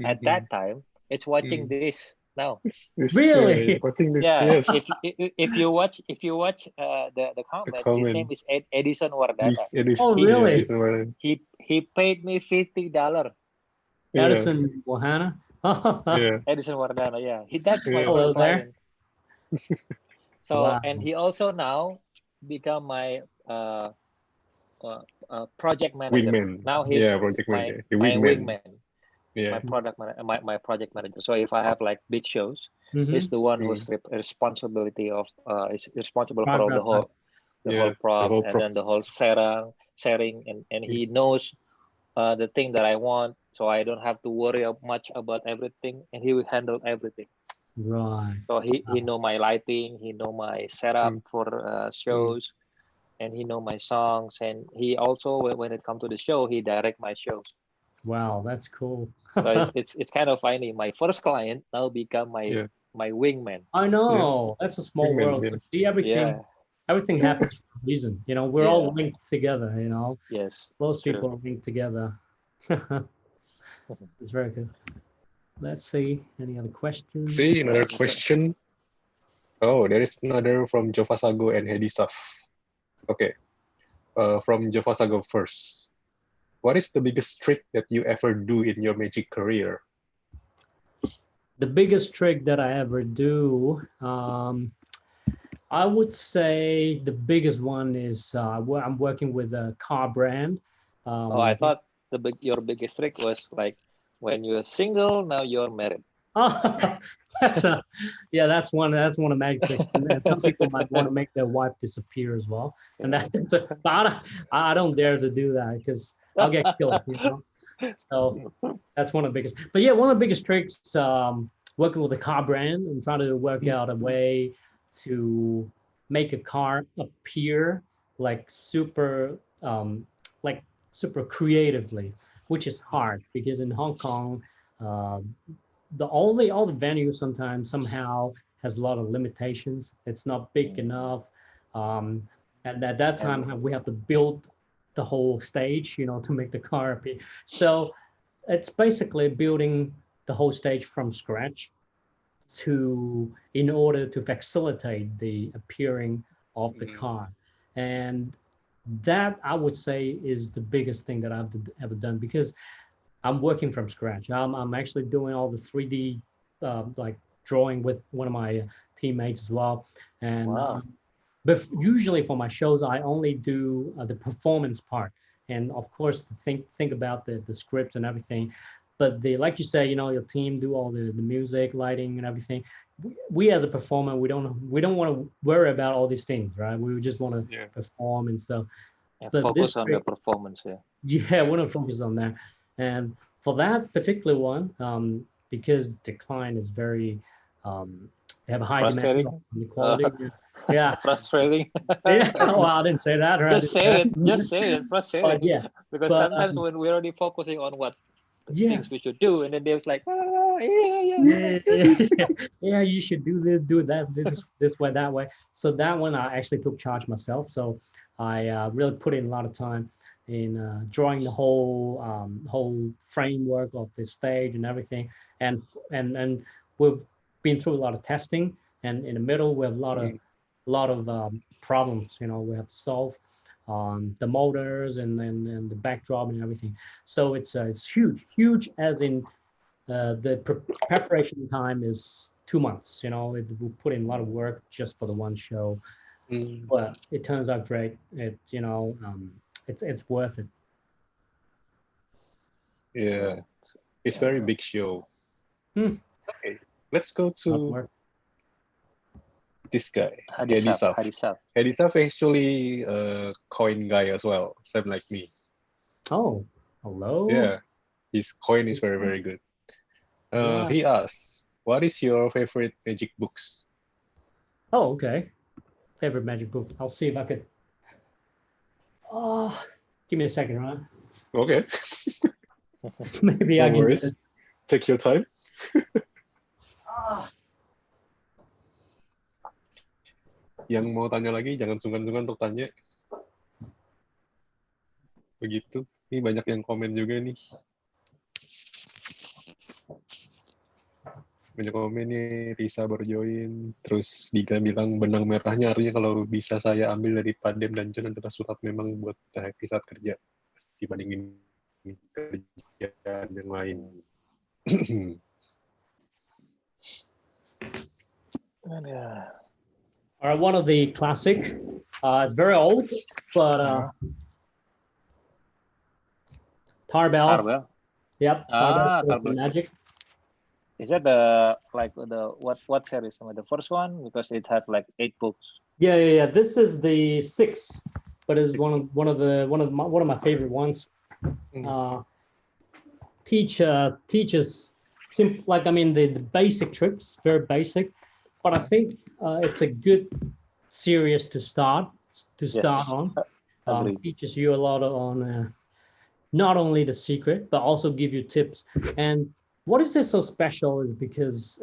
at that time is watching this now. Really? Watching this, yeah. yes. If you watch the comment, his name is Edison Wardana. Oh, really? He paid me $50. Edison Wardana. Edison Wardana, yeah. That's my Hello first client. So and he also now become my project manager. Wingman. Now he's project my wingman. My project manager. So if I have like big shows, he's the one who's responsibility of is responsible for all the whole props and then the whole setting and he knows the thing that I want, so I don't have to worry much about everything, and he will handle everything. Right. So he know my lighting, he know my setup for shows, and he know my songs, and he also when it comes to the show, he direct my shows. Wow, that's cool. So it's kind of funny. My first client now become my wingman. I know. That's a small world. So see, everything happens for a reason. You know, we're all linked together, you know. Yes. Most people are linked together. It's very good. Let's see. Any other questions? See, another question. Oh, there is another from Jova Sago and Hedi Saf. Okay. From Jova Sago first. What is the biggest trick that you ever do in your magic career? The biggest trick that I ever do, I would say the biggest one is I'm working with a car brand. Oh, I thought your biggest trick was like when you're single, now you're married. Oh, that's yeah, that's one of magic tricks, and some people might want to make their wife disappear as well, and but I don't dare to do that because I'll get killed, you know. So that's one of the biggest. But yeah, one of the biggest tricks, working with a car brand and trying to work out a way to make a car appear like like super creatively, which is hard because in Hong Kong, uh, all the venues sometimes somehow has a lot of limitations. It's not big enough, and at that time we have to build the whole stage, you know, to make the car appear. So it's basically building the whole stage from scratch in order to facilitate the appearing of the car. And that I would say is the biggest thing that I've ever done because I'm working from scratch. I'm actually doing all the 3D like drawing with one of my teammates as well. And Wow. but usually for my shows, I only do the performance part, and of course think about the script and everything. But like you say, you know, your team do all the music, lighting, and everything. We as a performer, we don't want to worry about all these things, right? We just want to perform and stuff. Yeah, But focus on the performance. Yeah. Yeah, I want to focus on that. And for that particular one, because the client is very, they have a high demand Frustrating. on the quality. Yeah. Frustrating. Yeah. Well, I didn't say that, right? Just say it. Just say it. But Frustrating. yeah. Because But sometimes when we're already focusing on what yeah. things we should do, and then they was like, Yeah, you should do this, do that, this way, that way. So that one I actually took charge myself. So I really put in a lot of time in drawing the whole framework of the stage and everything. And we've been through a lot of testing. And in the middle, we have a lot of problems. You know, we have to solve the motors and the backdrop and everything. So it's huge. As in the preparation time is 2 months. You know, we put in a lot of work just for the one show, but it turns out great. It's worth it. Yeah, it's very big show. Okay, let's go to this guy, Hadisaf. Hadisaf actually a coin guy as well, same like me. Oh, hello. Yeah, his coin is very, very good. He asks, what is your favorite magic books? Oh, okay. Favorite magic book. I'll see if I could. Oh, give me a second, right? Okay. Maybe No I can. worries. Take your time. Yang mau tanya lagi, jangan sungkan-sungkan untuk tanya. Begitu. Ini banyak yang komen juga nih. Banyak komen nih, Risa baru join. Terus Diga bilang benang merahnya artinya kalau bisa saya ambil dari Padem dan John adalah sulap memang buat kita happy saat kerja dibandingin kerjaan yang lain. One of the classic. It's very old, but Tarbell. Yep. Tarbell magic. Is that what series? The first one, because it had like 8 books. Yeah. This is the 6th, but it's one of my favorite ones. Teaches the basic tricks, very basic, but I think it's a good series to start on. Teaches you a lot on not only the secret, but also give you tips. And what is this so special is because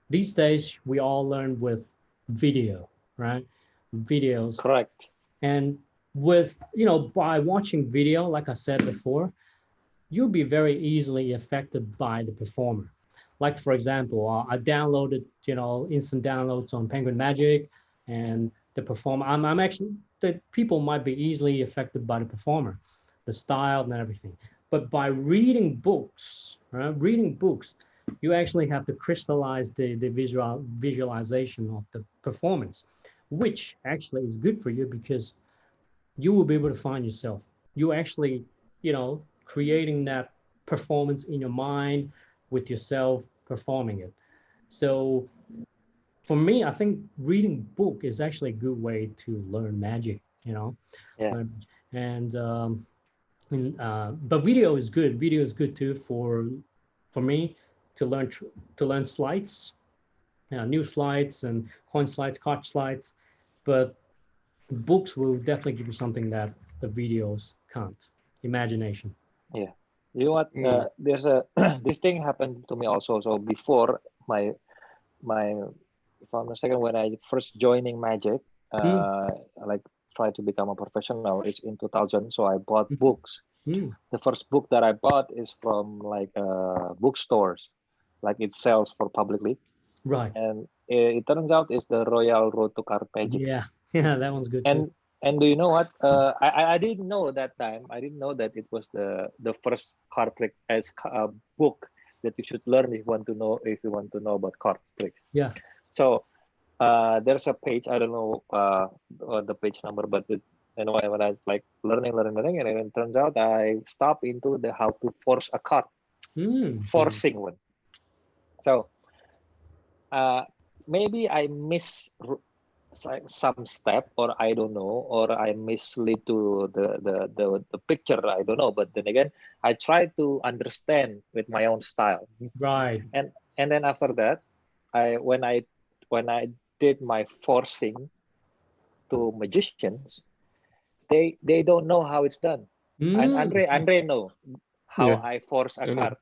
these days we all learn with video, right? Videos. Correct. And by watching video, like I said before, you'll be very easily affected by the performer. Like, for example, I downloaded, instant downloads on Penguin Magic, and the performer, I'm actually, the people might be easily affected by the performer, the style and everything. But by reading books, right? Reading books, you actually have to crystallize the visualization of the performance, which actually is good for you because you will be able to find yourself. You actually, creating that performance in your mind with yourself performing it. So for me, I think reading book is actually a good way to learn magic, Yeah. But video is good. Video is good too for me to learn slides, new slides and coin slides, card slides. But books will definitely give you something that the videos can't. Imagination. Yeah. You know what? There's a this thing happened to me also. So before my if I'm not mistaken, when I first joining magic, like try to become a professional, it's in 2000. So I bought books. The first book that I bought is from like bookstores, like it sells for publicly. Right. And it turns out it's the Royal Road to Card Magic. Yeah, that one's good too. And do you know what? I didn't know that time. I didn't know that it was the first card trick as a book that you should learn if you want to know about card tricks. Yeah. So there's a page. I don't know the page number, but when I was like learning, and then it turns out I stopped into the how to force a card, forcing one. So maybe I miss some step, or I don't know, or I mislead to the picture. I don't know. But then again, I try to understand with my own style. Right. And then after that, when I did my forcing to magicians, they don't know how it's done. And Andre know how I force a card.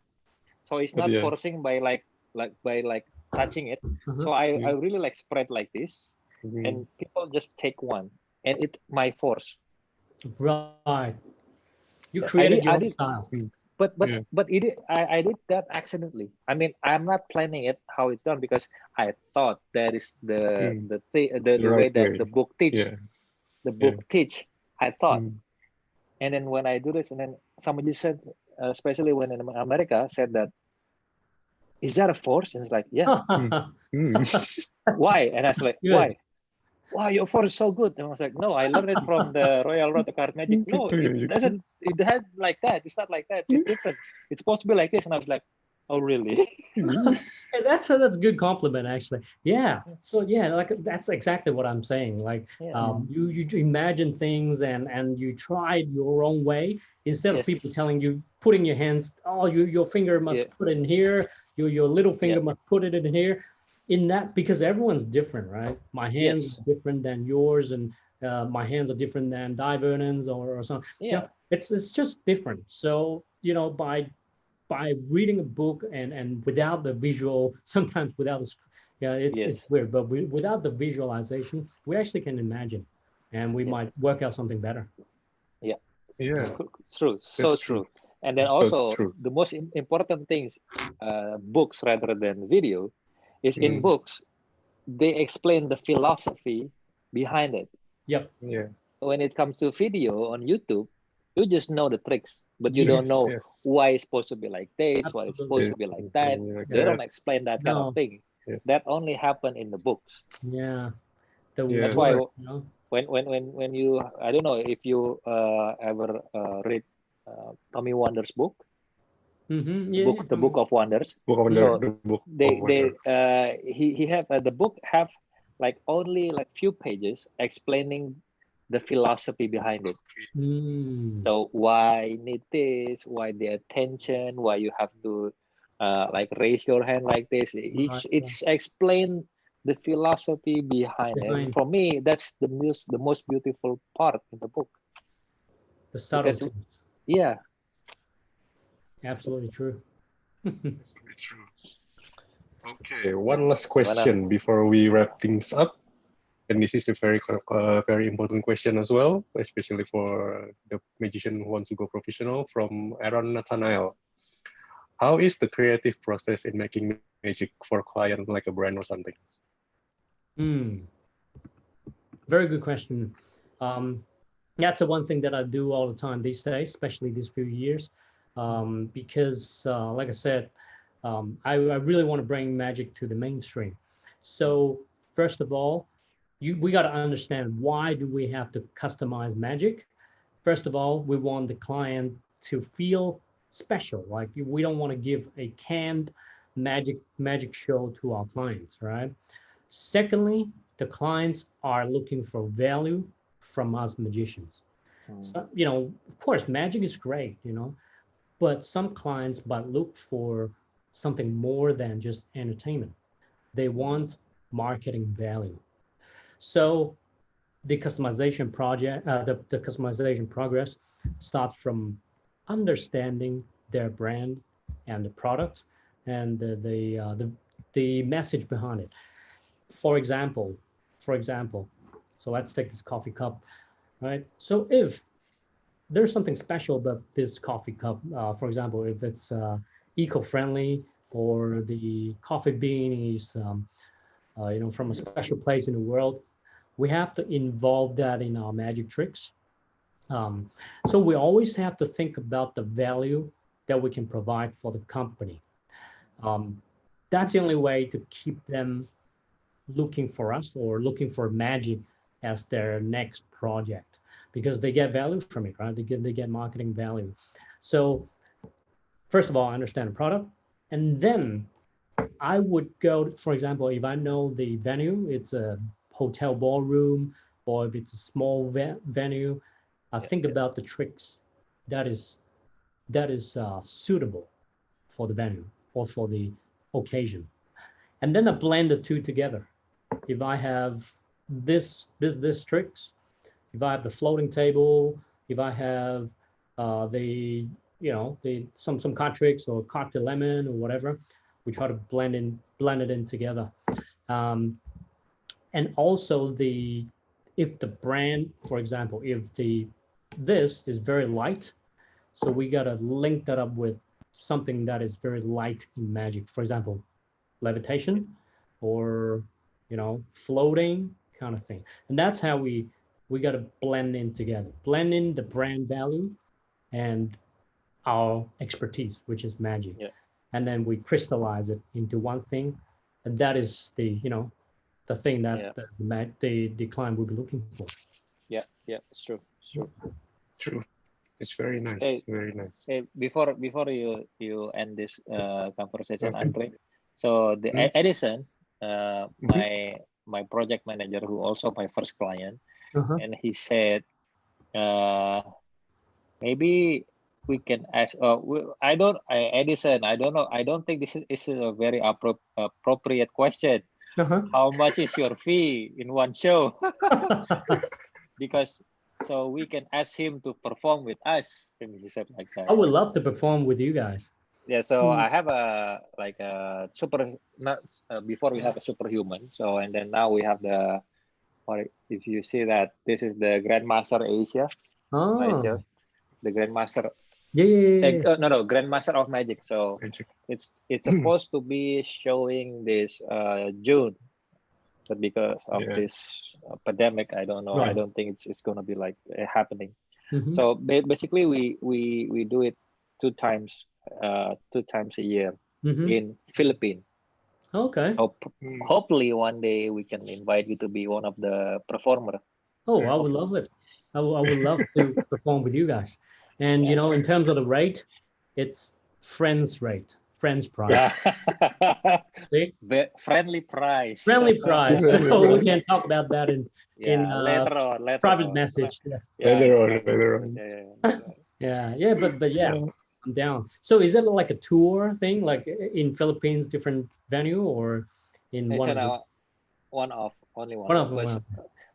So it's not forcing by like touching it. So I really like spread like this, and people just take one, and it my force. Right. You created your own style. But I did that accidentally. I mean, I'm not planning it how it's done, because I thought that is the way that the book teach. The book teach. I thought. And then when I do this, and then somebody said, especially when in America, said that, is that a force? And it's like, yeah. Why? And I was like, why? Wow, your force is so good. And I was like, no, I learned it from the Royal Road to Card Magic. No, it doesn't. It has like that. It's not like that. It's different. It's supposed to be like this. And I was like, oh, really? Hey, that's a good compliment, actually. Yeah. So yeah, like that's exactly what I'm saying. Like you imagine things and you tried your own way instead of people telling you, putting your hands. Oh, your finger must put it in here. Your little finger must put it in here. In that, because everyone's different, right? My hands are different than yours, and my hands are different than Di Vernon's or something. Yeah, it's just different. So by reading a book and without the visual, sometimes without the, it's weird, but without the visualization, we actually can imagine, and we might work out something better. Yeah, yeah, true, so true. And then also the most important things, books rather than video, is in books, they explain the philosophy behind it. Yep. Yeah. When it comes to video on YouTube, you just know the tricks, but you don't know why it's supposed to be like this, why it's supposed to be like that. They don't explain that kind of thing. That only happen in the books. Yeah. That's why when you, I don't know if you ever read Tommy Wonder's book. The Book of Wonders. He have the book have like only like few pages explaining the philosophy behind it. So why need this? Why the attention? Why you have to like raise your hand like this? It's explain the philosophy behind it. And for me, that's the most beautiful part in the book. The subtlety. Yeah. Absolutely true. Absolutely true. Okay, one last question before we wrap things up, and this is a very important question as well, especially for the magician who wants to go professional. From Aaron Nathaniel, how is the creative process in making magic for a client, like a brand or something? Very good question. That's the one thing that I do all the time these days, especially these few years, because like I said, I really want to bring magic to the mainstream. So first of all, we got to understand, why do we have to customize magic? First of all, we want the client to feel special. Like, we don't want to give a canned magic show to our clients, right? Secondly, the clients are looking for value from us magicians. So, of course, magic is great, but some clients might look for something more than just entertainment. They want marketing value. So the customization project, the customization progress starts from understanding their brand and the product and the message behind it. For example, so let's take this coffee cup, right? So if there's something special about this coffee cup, for example, if it's eco-friendly, or the coffee bean is from a special place in the world, we have to involve that in our magic tricks. So we always have to think about the value that we can provide for the company. That's the only way to keep them looking for us, or looking for magic as their next project, because they get value from it, right? They get marketing value. So first of all, I understand the product, and then I would go, for example, if I know the venue, it's a hotel ballroom, or if it's a small venue, I think about the tricks that is suitable for the venue or for the occasion, and then I blend the two together. If I have this tricks, if I have the floating table, if I have the some card tricks or cocktail lemon or whatever, we try to blend it in together. And also if the brand, for example, if this is very light, so we gotta link that up with something that is very light in magic. For example, levitation, or floating kind of thing. And that's how we gotta blend in together, blend in the brand value and our expertise, which is magic. Yeah. And then we crystallize it into one thing, and that is the thing that the client will be looking for. Yeah, it's true. True. It's very nice. Hey, very nice. Hey, before you end this conversation, Okay. Andre. So the Edison, my project manager, who also my first client, and he said, maybe we can ask. Edison, I don't know. I don't think this is a very appropriate question. How much is your fee in one show? Because so we can ask him to perform with us. And he said like that. I would love to perform with you guys. Yeah, so I have a before we have a superhuman. So, and then now we have or if you see that, this is the Grandmaster Asia. Oh. The Grandmaster. Yeah. No, Grandmaster of Magic. So it's supposed to be showing this June, but because of this pandemic, I don't know. Right. I don't think it's gonna be like happening. So basically, we do it two times a year in Philippines. Okay. Hopefully one day we can invite you to be one of the performer. Oh, I would love it. I would love to perform with you guys. And in terms of the rate, it's friends price. See? Friendly price. Friendly price. So we can talk about that in later on. Private message. Yes. Later on. Yeah. But yeah, I'm down. So is it like a tour thing, like in Philippines, different venue, or in only one?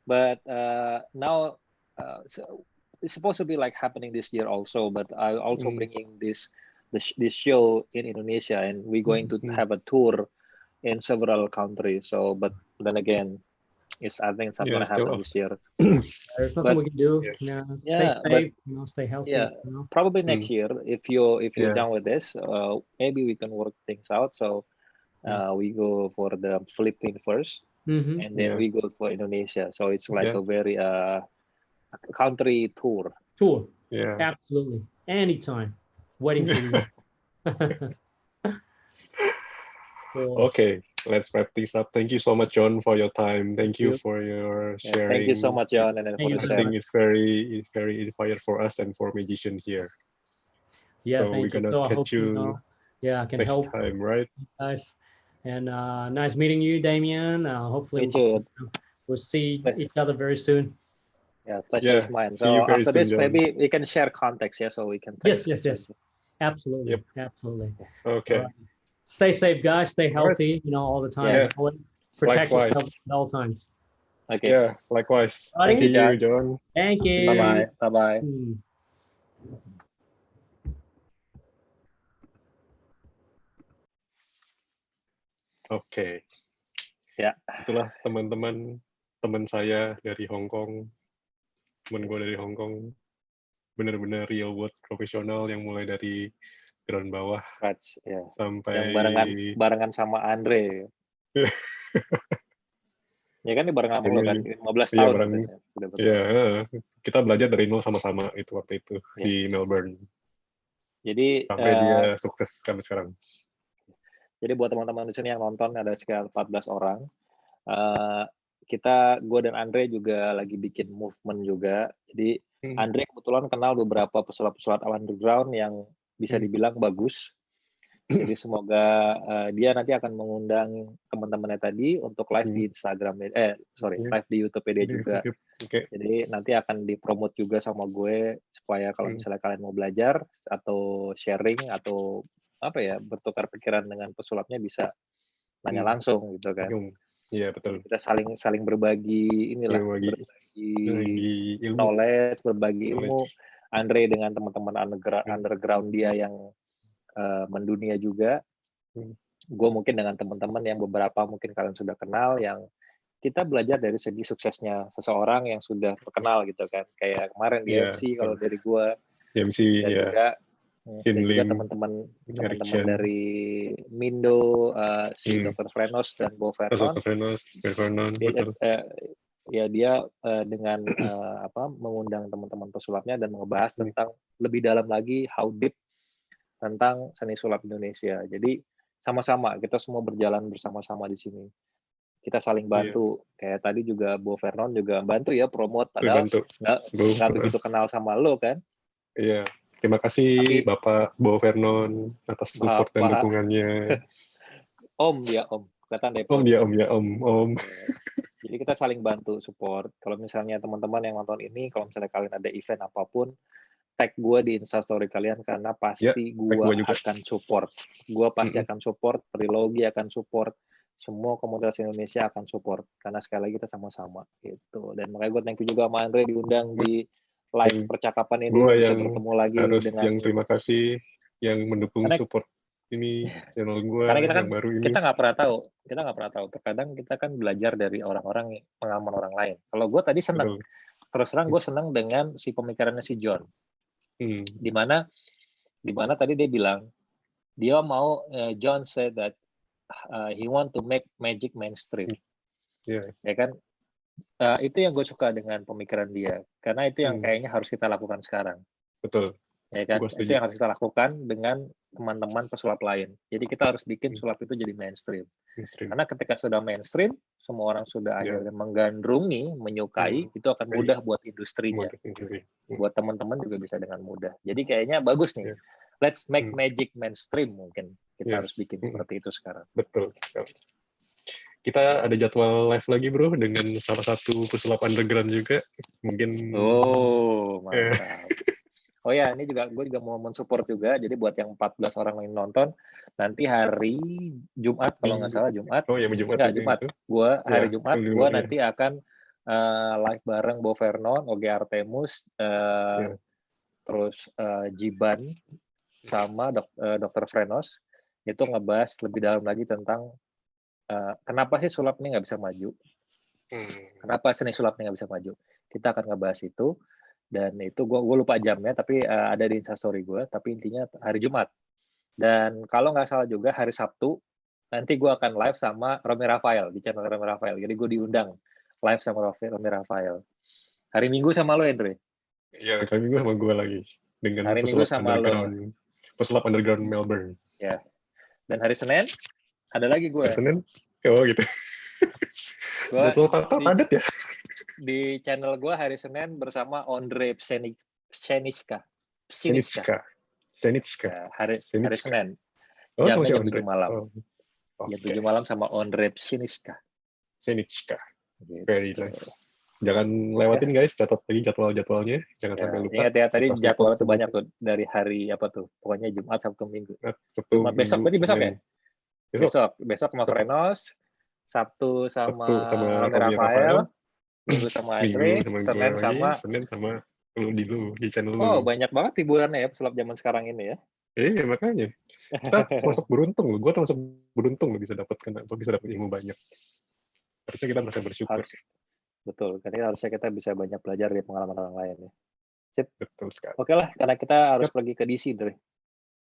But now so it's supposed to be like happening this year also. But I also bringing this show in Indonesia, and we're going to have a tour in several countries. So, but then again, I think it's not going to happen this year. There's nothing we can do. Stay safe, stay healthy. Probably next year, if you're done with this, maybe we can work things out. So we go for the Philippines first, and then we go for Indonesia. So it's like a very country tour. Absolutely, anytime. Waiting for you. Cool. Okay, let's wrap this up. Thank you so much, John, for your time. Thank you you. for your Yeah, sharing. thank you so much, John, and then Thank for you the so I think share. it's very inspiring for us and for magician here. Yeah, So we're thank you. gonna So I hope catch you I can next help time, right? you guys. And nice meeting you, Damien. Hopefully Me too. we'll see each other very soon. Yeah, pleasure is mine. See you So very after soon, this, John. maybe we can share context, yeah, so we can text. Yes. Absolutely. Yep. Absolutely. Okay. All right. Stay safe, guys. Stay All right. healthy, all the time. Yeah. Always protect Likewise. yourself at all times. Okay. Yeah, likewise. Thank See you, you, John. John. Thank you. Bye-bye. Bye-bye. Oke. Ya. Itulah teman-teman, teman saya dari Hong Kong, teman gue dari Hong Kong, benar-benar real world profesional yang mulai dari ground bawah Raj, ya. sampai Yang barengan sama Andre. Ya kan, ini barengan sama lo kan, 15 Iya, tahun. bareng. Iya, kita belajar dari nol sama-sama itu waktu itu di Melbourne. Jadi sampai dia sukses sampai sekarang. Jadi buat teman-teman di sini yang nonton ada sekitar 14 orang. Gue dan Andre juga lagi bikin movement juga. Jadi Andre kebetulan kenal beberapa pesulap-pesulap underground yang bisa dibilang bagus. Jadi semoga dia nanti akan mengundang teman-temannya tadi untuk live di Instagram, live di YouTube dia juga. Okay. Jadi nanti akan dipromot juga sama gue supaya kalau misalnya kalian mau belajar atau sharing atau bertukar pikiran dengan pesulapnya bisa nanya langsung gitu kan. Iya, betul. Kita saling berbagi berbagi ilmu. Knowledge, berbagi ilmu. Andre dengan teman-teman underground dia yang mendunia juga. Gue mungkin dengan teman-teman yang beberapa mungkin kalian sudah kenal, yang kita belajar dari segi suksesnya seseorang yang sudah terkenal gitu kan. Kayak kemarin di MC kalau dari gue. MC, dan juga teman-teman dari Mindo, si Dr. Frenos dan Bo Vernon. Dia dengan mengundang teman-teman pesulapnya dan membahas tentang lebih dalam lagi how deep tentang seni sulap Indonesia. Jadi sama-sama kita semua berjalan bersama-sama di sini. Kita saling bantu. Kayak tadi juga Bo Vernon juga bantu ya promote, padahal nggak begitu kenal sama lo kan. Iya. Terima kasih Bapak Bo Vernon atas support dan dukungannya. Om. Kelihatan deh. Om. Jadi kita saling bantu support. Kalau misalnya teman-teman yang nonton ini, kalau misalnya kalian ada event apapun, tag gue di Instastory kalian karena pasti gue akan support. Gue pasti akan support, Trilogi akan support, semua komunitas Indonesia akan support. Karena sekali lagi kita sama-sama gitu. Dan makanya gue thank you juga sama Andre diundang di live percakapan ini, bisa bertemu lagi dengan yang terima kasih yang mendukung support ini channel gue yang baru ini. Kita nggak pernah tahu. Terkadang kita kan belajar dari orang-orang, pengalaman orang lain. Kalau gue tadi senang, terus terang gue senang dengan si pemikirannya si John. Dimana tadi dia bilang dia mau John said that he want to make magic mainstream. Ya kan? Itu yang gue suka dengan pemikiran dia, karena itu yang kayaknya harus kita lakukan sekarang. Betul. Ya kan? Itu yang harus kita lakukan dengan teman-teman pesulap lain. Jadi kita harus bikin sulap itu jadi mainstream. Karena ketika sudah mainstream, semua orang sudah akhirnya menggandrungi, menyukai, itu akan mudah buat industrinya. Buat teman-teman juga bisa dengan mudah. Jadi kayaknya bagus nih. Let's make magic mainstream, mungkin kita harus bikin seperti itu sekarang. Betul. Kita ada jadwal live lagi bro dengan salah satu pesulap underground juga, mungkin. Mantap. Oh ya, ini juga gue juga mau mensupport juga. Jadi buat yang 14 orang yang nonton, nanti hari Jumat kalau nggak salah Jumat. Jumat. Gue hari Jumat gue nanti akan live bareng Bo Vernon, Oge Artemus, terus Jiban sama Dr. Frenos. Itu ngebahas lebih dalam lagi tentang kenapa sih sulap ini nggak bisa maju? Kenapa seni sulap ini nggak bisa maju? Kita akan ngebahas itu, dan itu gue lupa jamnya, tapi ada di Instastory gue. Tapi intinya hari Jumat. Dan kalau nggak salah juga hari Sabtu nanti gue akan live sama Romi Rafael di channel Romi Rafael. Jadi gue diundang live sama Romi Rafael. Hari Minggu sama lo, Andre? Iya, hari Minggu sama gue lagi dengan hari Minggu sama lo. Pesulap underground Melbourne. Ya. Dan hari Senin? Ada lagi gue. Hari Senin? Oh gitu. Gua Jadwal Kakak padat ya? di channel gue hari Senin bersama Ondrej Pšenička. Senitska. Ya, hari Senitska. Senin. Oh, sama si Jamnya jam Andre. 7 malam. Oh, Jam oke. 7 malam sama Ondrej Pšenička. Senitska. Gitu. Very nice. Jangan lewatin guys, catat lagi jadwal-jadwalnya. Jangan Ya, sampai lupa. ingat ya, tadi Kita jadwal support itu banyak semua. tuh. Dari hari apa tuh? Pokoknya Jumat, Sabtu, Minggu. Sabtu, Jumat besok, Minggu, berarti besok ya? Besok. Besok sama Frenos. Sabtu Sabtu sama Romi Romi Rafael. Rafael. Minggu sama Minggu Andre. sama gue Senin lagi. sama... Senin sama di channel Oh, lu. banyak banget hiburannya ya pesulap zaman sekarang ini ya. Iya, makanya. Kita termasuk beruntung loh. Gue termasuk beruntung loh bisa dapat ilmu banyak. Harusnya kita merasa bersyukur. Betul, karena harusnya kita bisa banyak belajar dari pengalaman orang lain ya. Sip. Betul sekali. Oke lah, karena kita harus pergi ke DC, Dre.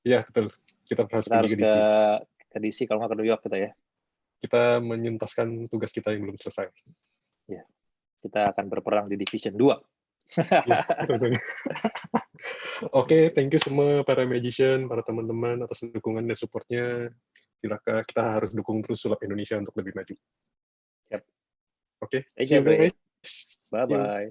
Iya, betul. Kita harus Kita harus pergi ke DC. ke DC, kalau nggak ke New York kita ya. Kita menuntaskan tugas kita yang belum selesai. Ya. Kita akan berperang di Division 2. Oke, thank you semua para magician, para teman-teman atas dukungan dan supportnya. Silakan, kita harus dukung terus sulap Indonesia untuk lebih maju. Siap. Oke, Thank see you you, Dre. guys. See you. Bye-bye.